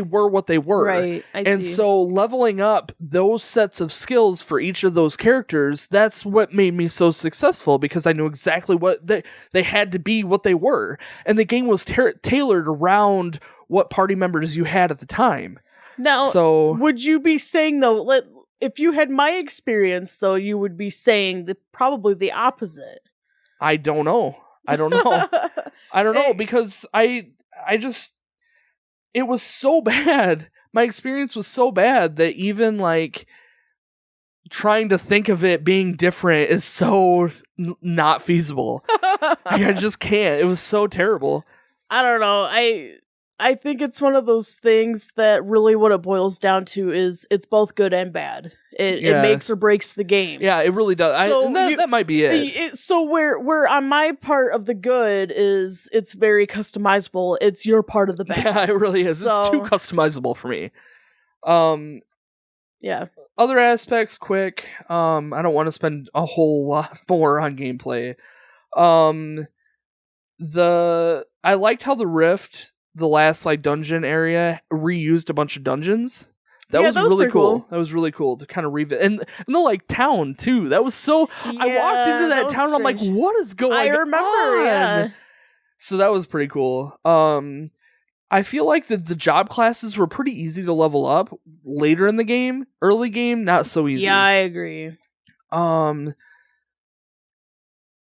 Speaker 1: were what they were.
Speaker 2: Right,
Speaker 1: and so leveling up those sets of skills for each of those characters, that's what made me so successful, because I knew exactly what they had to be, what they were. And the game was tailored around what party members you had at the time.
Speaker 2: Now,
Speaker 1: so,
Speaker 2: would you be saying, though, if you had my experience, though, you would be saying probably the opposite?
Speaker 1: I don't know. I don't know, because I just... It was so bad. My experience was so bad that even like trying to think of it being different is so not feasible. I just can't. It was so terrible.
Speaker 2: I don't know. I think it's one of those things that really what it boils down to is it's both good and bad. It makes or breaks the game.
Speaker 1: Yeah, it really does. So that might be it.
Speaker 2: So where on my part of the good is it's very customizable. It's your part of the bad.
Speaker 1: Yeah, it really is. So, it's too customizable for me.
Speaker 2: Yeah.
Speaker 1: Other aspects, quick. I don't want to spend a whole lot more on gameplay. I liked how the Rift, the last like dungeon area, reused a bunch of dungeons. That was really cool. That was really cool to kind of revisit. And the like town too. That was so... I walked into that town and I'm like, what is going on?
Speaker 2: I remember, yeah.
Speaker 1: So that was pretty cool. I feel like the job classes were pretty easy to level up later in the game. Early game, not so easy.
Speaker 2: Yeah, I agree.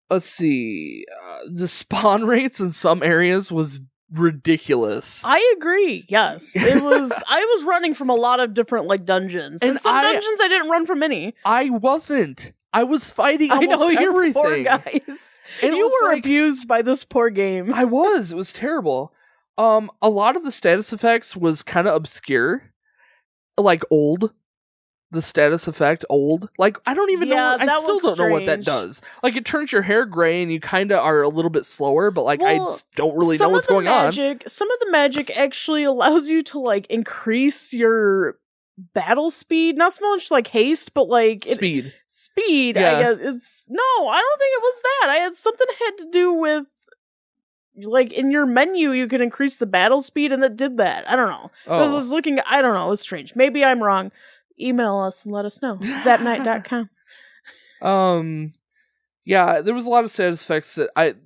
Speaker 1: Let's see. The spawn rates in some areas was ridiculous.
Speaker 2: I agree. Yes, it was. I was running from a lot of different like dungeons, and some dungeons I didn't run from any.
Speaker 1: I wasn't. I was fighting almost everything.
Speaker 2: Poor guys.
Speaker 1: And
Speaker 2: you were abused by this poor game.
Speaker 1: I was. It was terrible. A lot of the status effects was kind of obscure, like old. The status effect old, like I don't even know. I still don't know what that does. Like it turns your hair gray, and you kind of are a little bit slower. But like I don't really know what's going on.
Speaker 2: Some of the magic actually allows you to like increase your battle speed, not so much like haste, but like
Speaker 1: speed.
Speaker 2: Yeah. I guess I don't think it was that. I had something had to do with like in your menu you can increase the battle speed, and it did that. I don't know. I was looking. I don't know. It was strange. Maybe I'm wrong. Email us and let us know. Zapnight.com.
Speaker 1: Yeah, there was a lot of side effects that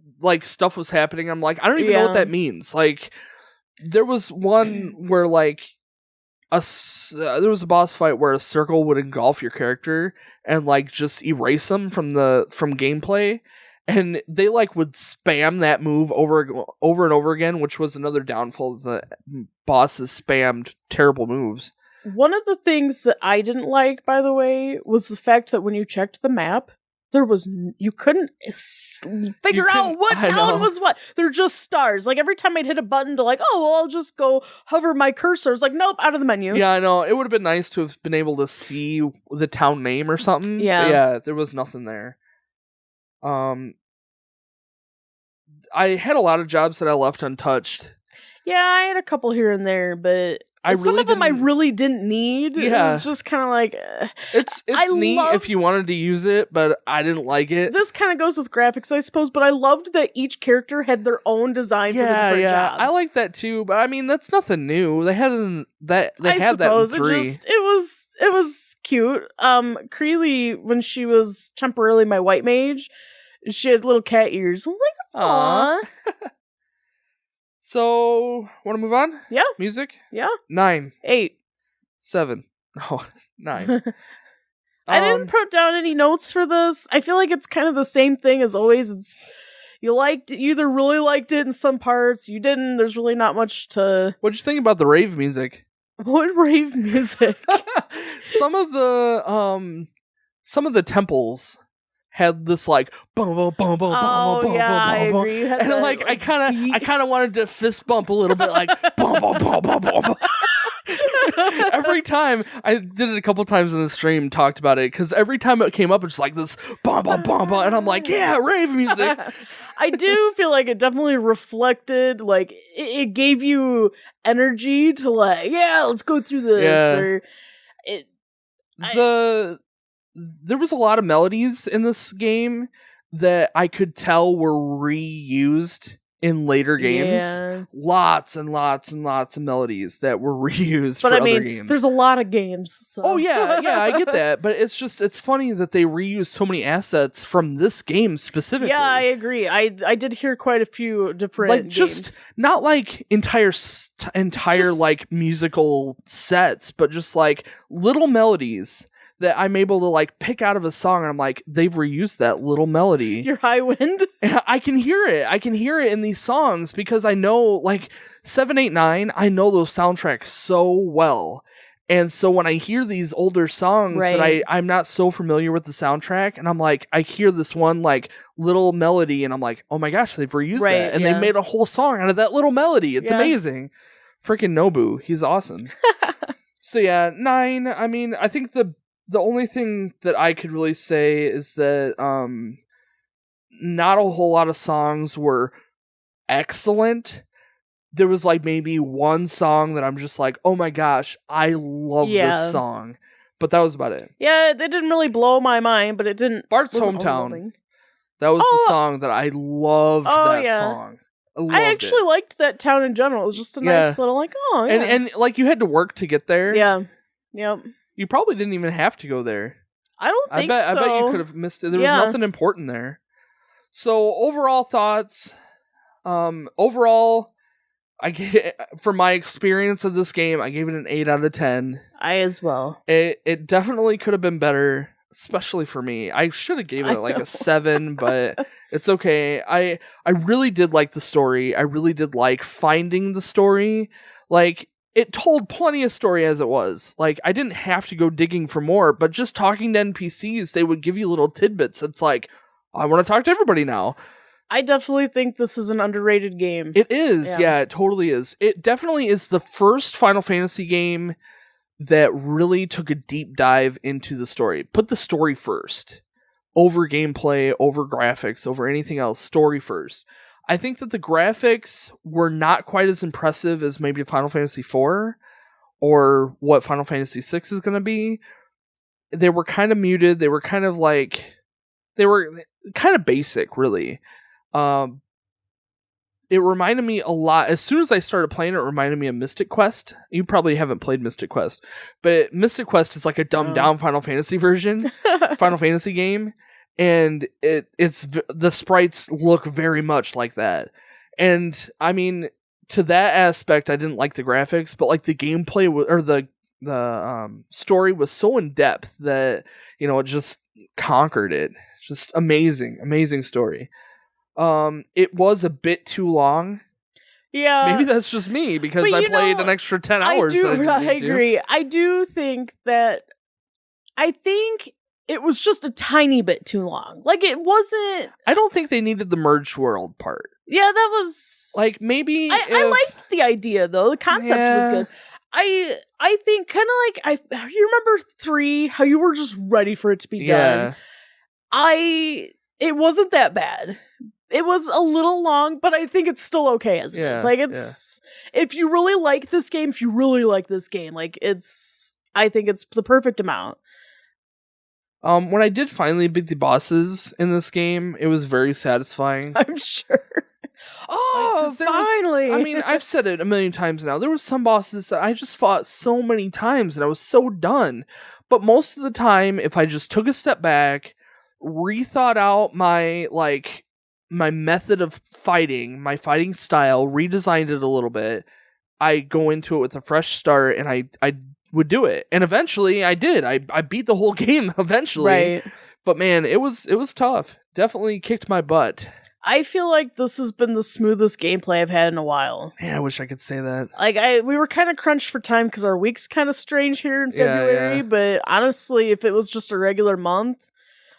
Speaker 1: stuff was happening. I'm like, I don't even know what that means. Like, there was one where like there was a boss fight where a circle would engulf your character and like just erase them from gameplay, and they like would spam that move over and over again, which was another downfall of the bosses spammed terrible moves.
Speaker 2: One of the things that I didn't like, by the way, was the fact that when you checked the map, you couldn't figure out what town was what. They're just stars. Like every time I'd hit a button to like, oh, well, I'll just go hover my cursor. It's like, nope, out of the menu.
Speaker 1: Yeah, I know. It would have been nice to have been able to see the town name or something.
Speaker 2: Yeah.
Speaker 1: But yeah, there was nothing there. I had a lot of jobs that I left untouched.
Speaker 2: Yeah, I had a couple here and there, but some of them I really didn't need.
Speaker 1: Yeah.
Speaker 2: It was just kind of like...
Speaker 1: It's neat if you wanted to use it, but I didn't like it.
Speaker 2: This kind of goes with graphics, I suppose, but I loved that each character had their own design for the different job.
Speaker 1: I like that too, but I mean, that's nothing new. They had that in 3.
Speaker 2: It was cute. Kaylie, when she was temporarily my white mage, she had little cat ears. I'm like, aww.
Speaker 1: So, want to move on?
Speaker 2: Yeah.
Speaker 1: Music?
Speaker 2: Yeah.
Speaker 1: 9.
Speaker 2: 8.
Speaker 1: 7. Oh, 9.
Speaker 2: I didn't put down any notes for this. I feel like it's kind of the same thing as always. You either really liked it in some parts, you didn't. There's really not much to...
Speaker 1: What'd you think about the rave music?
Speaker 2: What rave music?
Speaker 1: Some of the temples had this like boom boom boom boom boom boom boom
Speaker 2: I
Speaker 1: boom,
Speaker 2: agree.
Speaker 1: and like I kind of wanted to fist bump a little bit, like boom boom boom boom boom. Every time I did it a couple times in the stream, talked about it because every time it came up, it's like this boom boom boom boom, and I'm like, yeah, rave music.
Speaker 2: I do feel like it definitely reflected, like it gave you energy to like, yeah, let's go through this.
Speaker 1: Or there was a lot of melodies in this game that I could tell were reused in later games.
Speaker 2: Yeah.
Speaker 1: Lots and lots and lots of melodies that were reused for other games.
Speaker 2: There's a lot of games. So.
Speaker 1: Oh yeah, I get that, but it's funny that they reuse so many assets from this game specifically.
Speaker 2: Yeah, I agree. I did hear quite a few different
Speaker 1: like
Speaker 2: games.
Speaker 1: Just not like entire like musical sets, but just like little melodies that I'm able to like pick out of a song, and I'm like, they've reused that little melody.
Speaker 2: Your high wind?
Speaker 1: And I can hear it. I can hear it in these songs because I know like 7, 8, 9, I know those soundtracks so well. And so when I hear these older songs that I'm not so familiar with the soundtrack, and I'm like, I hear this one like little melody, and I'm like, oh my gosh, they've reused that. And they made a whole song out of that little melody. It's amazing. Freaking Nobu. He's awesome. So yeah, 9. I mean, I think the only thing that I could really say is that not a whole lot of songs were excellent. There was like maybe one song that I'm just like, oh my gosh, I love this song. But that was about it.
Speaker 2: Yeah, they didn't really blow my mind, but it didn't...
Speaker 1: Bart's Hometown. That was the song that I loved song.
Speaker 2: I actually liked that town in general. It was just a nice little like,
Speaker 1: And like you had to work to get there.
Speaker 2: Yeah. Yep.
Speaker 1: You probably didn't even have to go there.
Speaker 2: I don't think so.
Speaker 1: I bet you could have missed it. There was nothing important there. So overall thoughts. Overall, for my experience of this game, I gave it an 8 out of 10.
Speaker 2: I as well.
Speaker 1: It definitely could have been better, especially for me. I should have given it like a 7, but it's okay. I really did like the story. I really did like finding the story. Like, it told plenty of story as it was. Like, I didn't have to go digging for more, but just talking to NPCs, they would give you little tidbits. It's like, I want to talk to everybody now.
Speaker 2: I definitely think this is an underrated game.
Speaker 1: It is. Yeah, it totally is. It definitely is the first Final Fantasy game that really took a deep dive into the story. Put the story first. Over gameplay, over graphics, over anything else. Story first. I think that the graphics were not quite as impressive as maybe Final Fantasy IV or what Final Fantasy VI is going to be. They were kind of muted. They were kind of like... They were kind of basic, really. it reminded me a lot. As soon as I started playing, it reminded me of Mystic Quest. You probably haven't played Mystic Quest, but Mystic Quest is like a dumbed down Final Fantasy version, Final Fantasy game, and the sprites look very much like that. And I mean, to that aspect, I didn't like the graphics, but like the gameplay or the story was so in depth that it just conquered it. Just amazing story. It was a bit too long.
Speaker 2: Yeah.
Speaker 1: Maybe that's just me because I played an extra 10 hours.
Speaker 2: I agree. I do think that it was just a tiny bit too long. Like, it wasn't...
Speaker 1: I don't think they needed the merged world part.
Speaker 2: Yeah, that was...
Speaker 1: Like, maybe
Speaker 2: I liked the idea, though. The concept was good. I think kind of like... you remember 3, how you were just ready for it to be done? It wasn't that bad. It was a little long, but I think it's still okay as it is. Like, it's... If you really like this game, like, I think it's the perfect amount.
Speaker 1: When I did finally beat the bosses in this game, it was very satisfying.
Speaker 2: I'm sure. Oh, finally!
Speaker 1: I mean, I've said it a million times now. There were some bosses that I just fought so many times, and I was so done. But most of the time, if I just took a step back, rethought out my method of fighting, my fighting style, redesigned it a little bit, I go into it with a fresh start, and I would do it. And eventually I did. I beat the whole game eventually. Right. But man, it was tough. Definitely kicked my butt.
Speaker 2: I feel like this has been the smoothest gameplay I've had in a while.
Speaker 1: Man, I wish I could say that.
Speaker 2: Like, we were kind of crunched for time because our week's kind of strange here in February, but honestly, if it was just a regular month,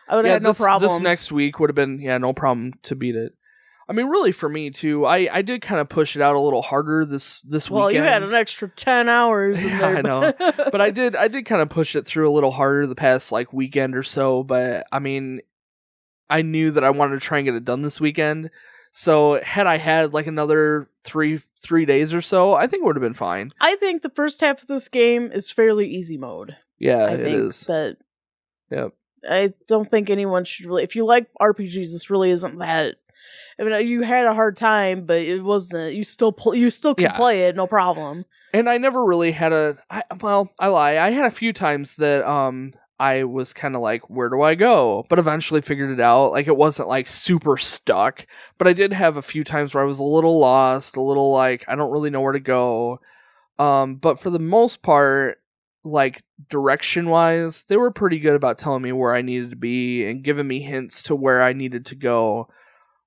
Speaker 2: I would have had no problem.
Speaker 1: This next week would have been, no problem to beat it. I mean, really, for me, too, I did kind of push it out a little harder this weekend.
Speaker 2: Well, you had an extra 10 hours in there.
Speaker 1: I know. But I did kind of push it through a little harder the past, weekend or so. But, I mean, I knew that I wanted to try and get it done this weekend. So, had I had, another three days or so, I think it would have been fine.
Speaker 2: I think the first half of this game is fairly easy mode.
Speaker 1: Yeah, it is.
Speaker 2: Yep. I don't think anyone should really... If you like RPGs, this really isn't that... I mean, you had a hard time, but it wasn't. You still can play it, no problem.
Speaker 1: And I never really had I lie. I had a few times that I was kind of like, where do I go? But eventually figured it out. Like, it wasn't super stuck. But I did have a few times where I was a little lost, a little I don't really know where to go. But for the most part, direction wise, they were pretty good about telling me where I needed to be and giving me hints to where I needed to go.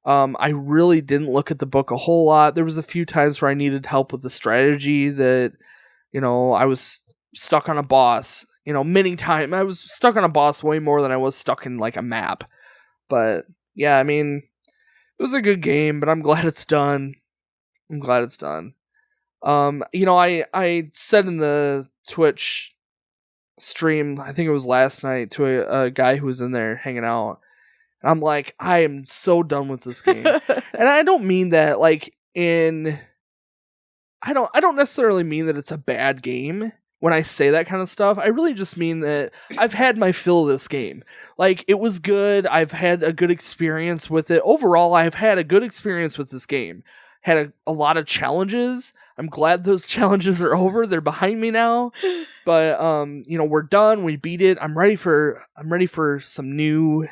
Speaker 1: I really didn't look at the book a whole lot. There was a few times where I needed help with the strategy that, I was stuck on a boss, many times. I was stuck on a boss way more than I was stuck in a map. But yeah, I mean, it was a good game, but I'm glad it's done. I said in the Twitch stream, I think it was last night, to a guy who was in there hanging out. And I'm like, I am so done with this game. And I don't mean that I don't necessarily mean that it's a bad game when I say that kind of stuff. I really just mean that I've had my fill of this game. It was good. I've had a good experience with it. Overall, I've had a good experience with this game. Had a lot of challenges. I'm glad those challenges are over. They're behind me now. But we're done. We beat it. I'm ready for some new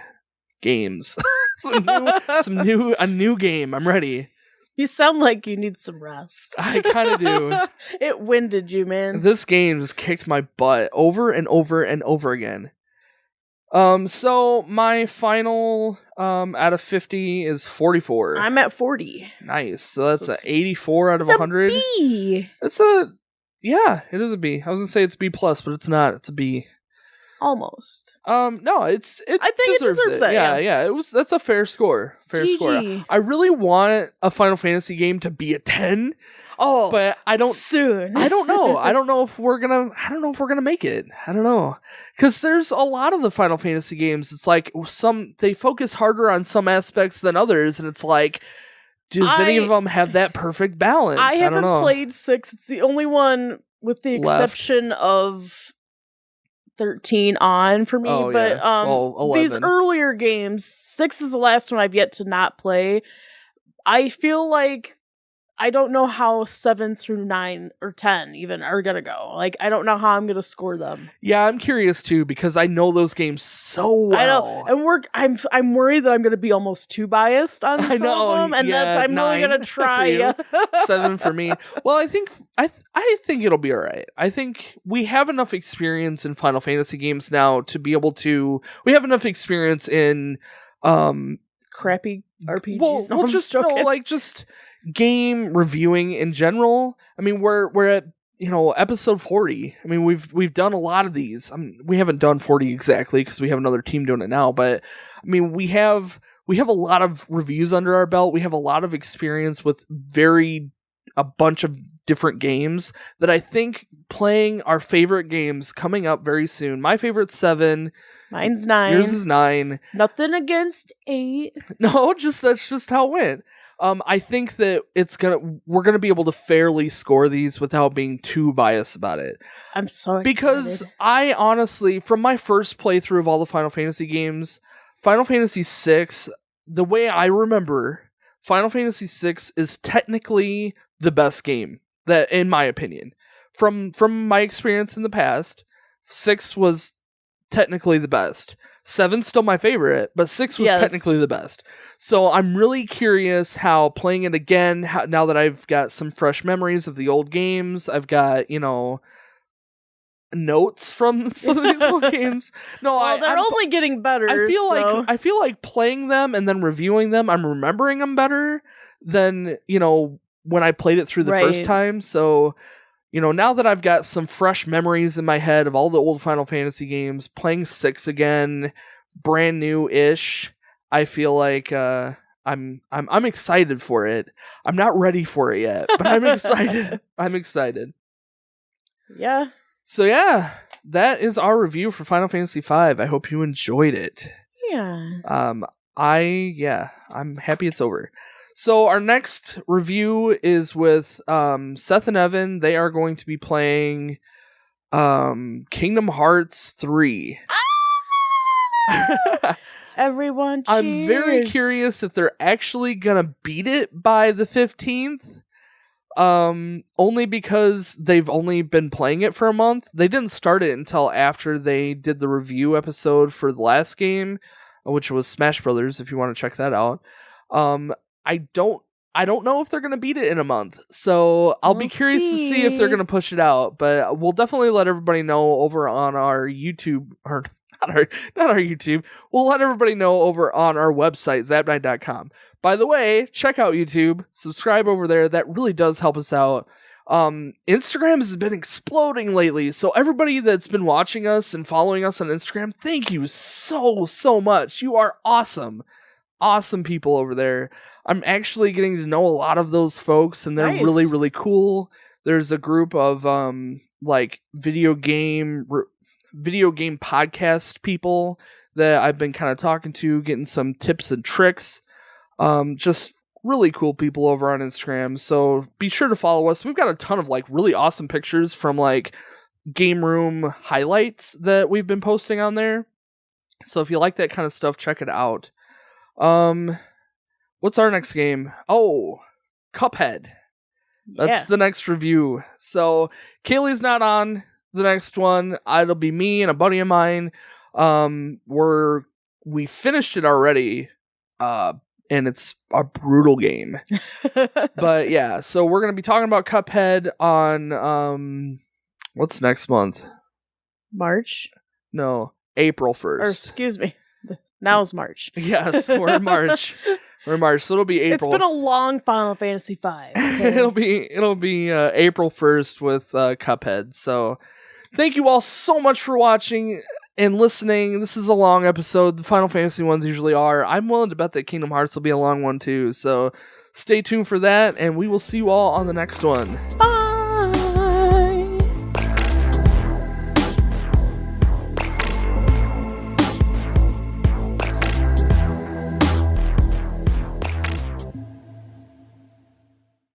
Speaker 1: games. a new game. I'm ready.
Speaker 2: You sound like you need some rest.
Speaker 1: I kind of do.
Speaker 2: It winded you, man.
Speaker 1: This game just kicked my butt over and over and over again. So my final out of 50 is 44.
Speaker 2: I'm at 40.
Speaker 1: Nice. So that's an 84 out of 100.
Speaker 2: B.
Speaker 1: It is a B. I was gonna say it's B plus, but it's not. It's a B.
Speaker 2: Almost.
Speaker 1: No, I think it deserves that. Yeah. That's a fair score. Score. I really want a Final Fantasy game to be a 10.
Speaker 2: Oh,
Speaker 1: but I don't
Speaker 2: soon.
Speaker 1: I don't know. I don't know if we're gonna make it. I don't know. Because there's a lot of the Final Fantasy games. It's they focus harder on some aspects than others, and it's does any of them have that perfect balance?
Speaker 2: I haven't played 6. It's the only one with the exception of 13 on for me, but these earlier games, 6 is the last one I've yet to not play. I feel like I don't know how 7 through 9 or 10 even are gonna go. Like, I don't know how I'm gonna score them.
Speaker 1: Yeah, I'm curious too because I know those games so well.
Speaker 2: I know, and I'm worried that I'm gonna be almost too biased on some of them, and I'm really gonna try.
Speaker 1: 7 for me. Well, I think it'll be all right. I think we have enough experience in Final Fantasy games now to be able to. We have enough experience in
Speaker 2: crappy RPGs.
Speaker 1: Well, just game reviewing in general. I mean, we're at episode 40. I mean, we've done a lot of these. We haven't done 40 exactly because we have another team doing it now. But I mean, we have a lot of reviews under our belt. We have a lot of experience with a bunch of different games that I think playing our favorite games coming up very soon. My favorite's 7.
Speaker 2: Mine's 9.
Speaker 1: Yours is 9.
Speaker 2: Nothing against 8.
Speaker 1: No, that's just how it went. I think that we're gonna be able to fairly score these without being too biased about it.
Speaker 2: I'm so excited.
Speaker 1: Because I honestly, from my first playthrough of all the Final Fantasy games, Final Fantasy VI, the way I remember, Final Fantasy VI is technically the best game, that in my opinion. From my experience in the past, 6 was technically the best. 7's still my favorite, but 6 was technically the best. So I'm really curious how playing it again, now that I've got some fresh memories of the old games, I've got, notes from some of these old games. No,
Speaker 2: they're only getting better.
Speaker 1: I feel like playing them and then reviewing them, I'm remembering them better than, when I played it through the first time. So, now that I've got some fresh memories in my head of all the old Final Fantasy games, playing 6 again, brand new-ish, I feel like I'm excited for it. I'm not ready for it yet, but I'm excited. I'm excited.
Speaker 2: Yeah.
Speaker 1: So yeah, that is our review for Final Fantasy V. I hope you enjoyed it.
Speaker 2: Yeah.
Speaker 1: I'm happy it's over. So our next review is with Seth and Evan. They are going to be playing Kingdom Hearts 3.
Speaker 2: Everyone cheers.
Speaker 1: I'm very curious if they're actually gonna beat it by the 15th. Only because they've only been playing it for a month. They didn't start it until after they did the review episode for the last game, which was Smash Brothers, if you want to check that out. I don't know if they're going to beat it in a month, so I'll be curious to see if they're going to push it out, but we'll definitely let everybody know over on our YouTube, or not our YouTube. We'll let everybody know over on our website, zapnight.com. By the way, check out YouTube, subscribe over there. That really does help us out. Instagram has been exploding lately, so everybody that's been watching us and following us on Instagram, thank you so much. You are awesome people over there. I'm actually getting to know a lot of those folks, and they're really, really cool. There's a group of video game podcast people that I've been kind of talking to, getting some tips and tricks. Just really cool people over on Instagram. So be sure to follow us. We've got a ton of really awesome pictures from game room highlights that we've been posting on there. So if you like that kind of stuff, check it out. What's our next game? Oh, Cuphead. That's the next review. So Kaylee's not on the next one. It'll be me and a buddy of mine. We finished it already. And it's a brutal game. But yeah, so we're going to be talking about Cuphead on, what's next month?
Speaker 2: March?
Speaker 1: No, April 1st.
Speaker 2: Or excuse me. Now's March.
Speaker 1: Yes, we're in March. We're in March, so it'll be April.
Speaker 2: It's been a long Final Fantasy V. Okay?
Speaker 1: it'll be April 1st with Cuphead. So thank you all so much for watching and listening. This is a long episode. The Final Fantasy ones usually are. I'm willing to bet that Kingdom Hearts will be a long one too. So stay tuned for that, and we will see you all on the next one.
Speaker 2: Bye!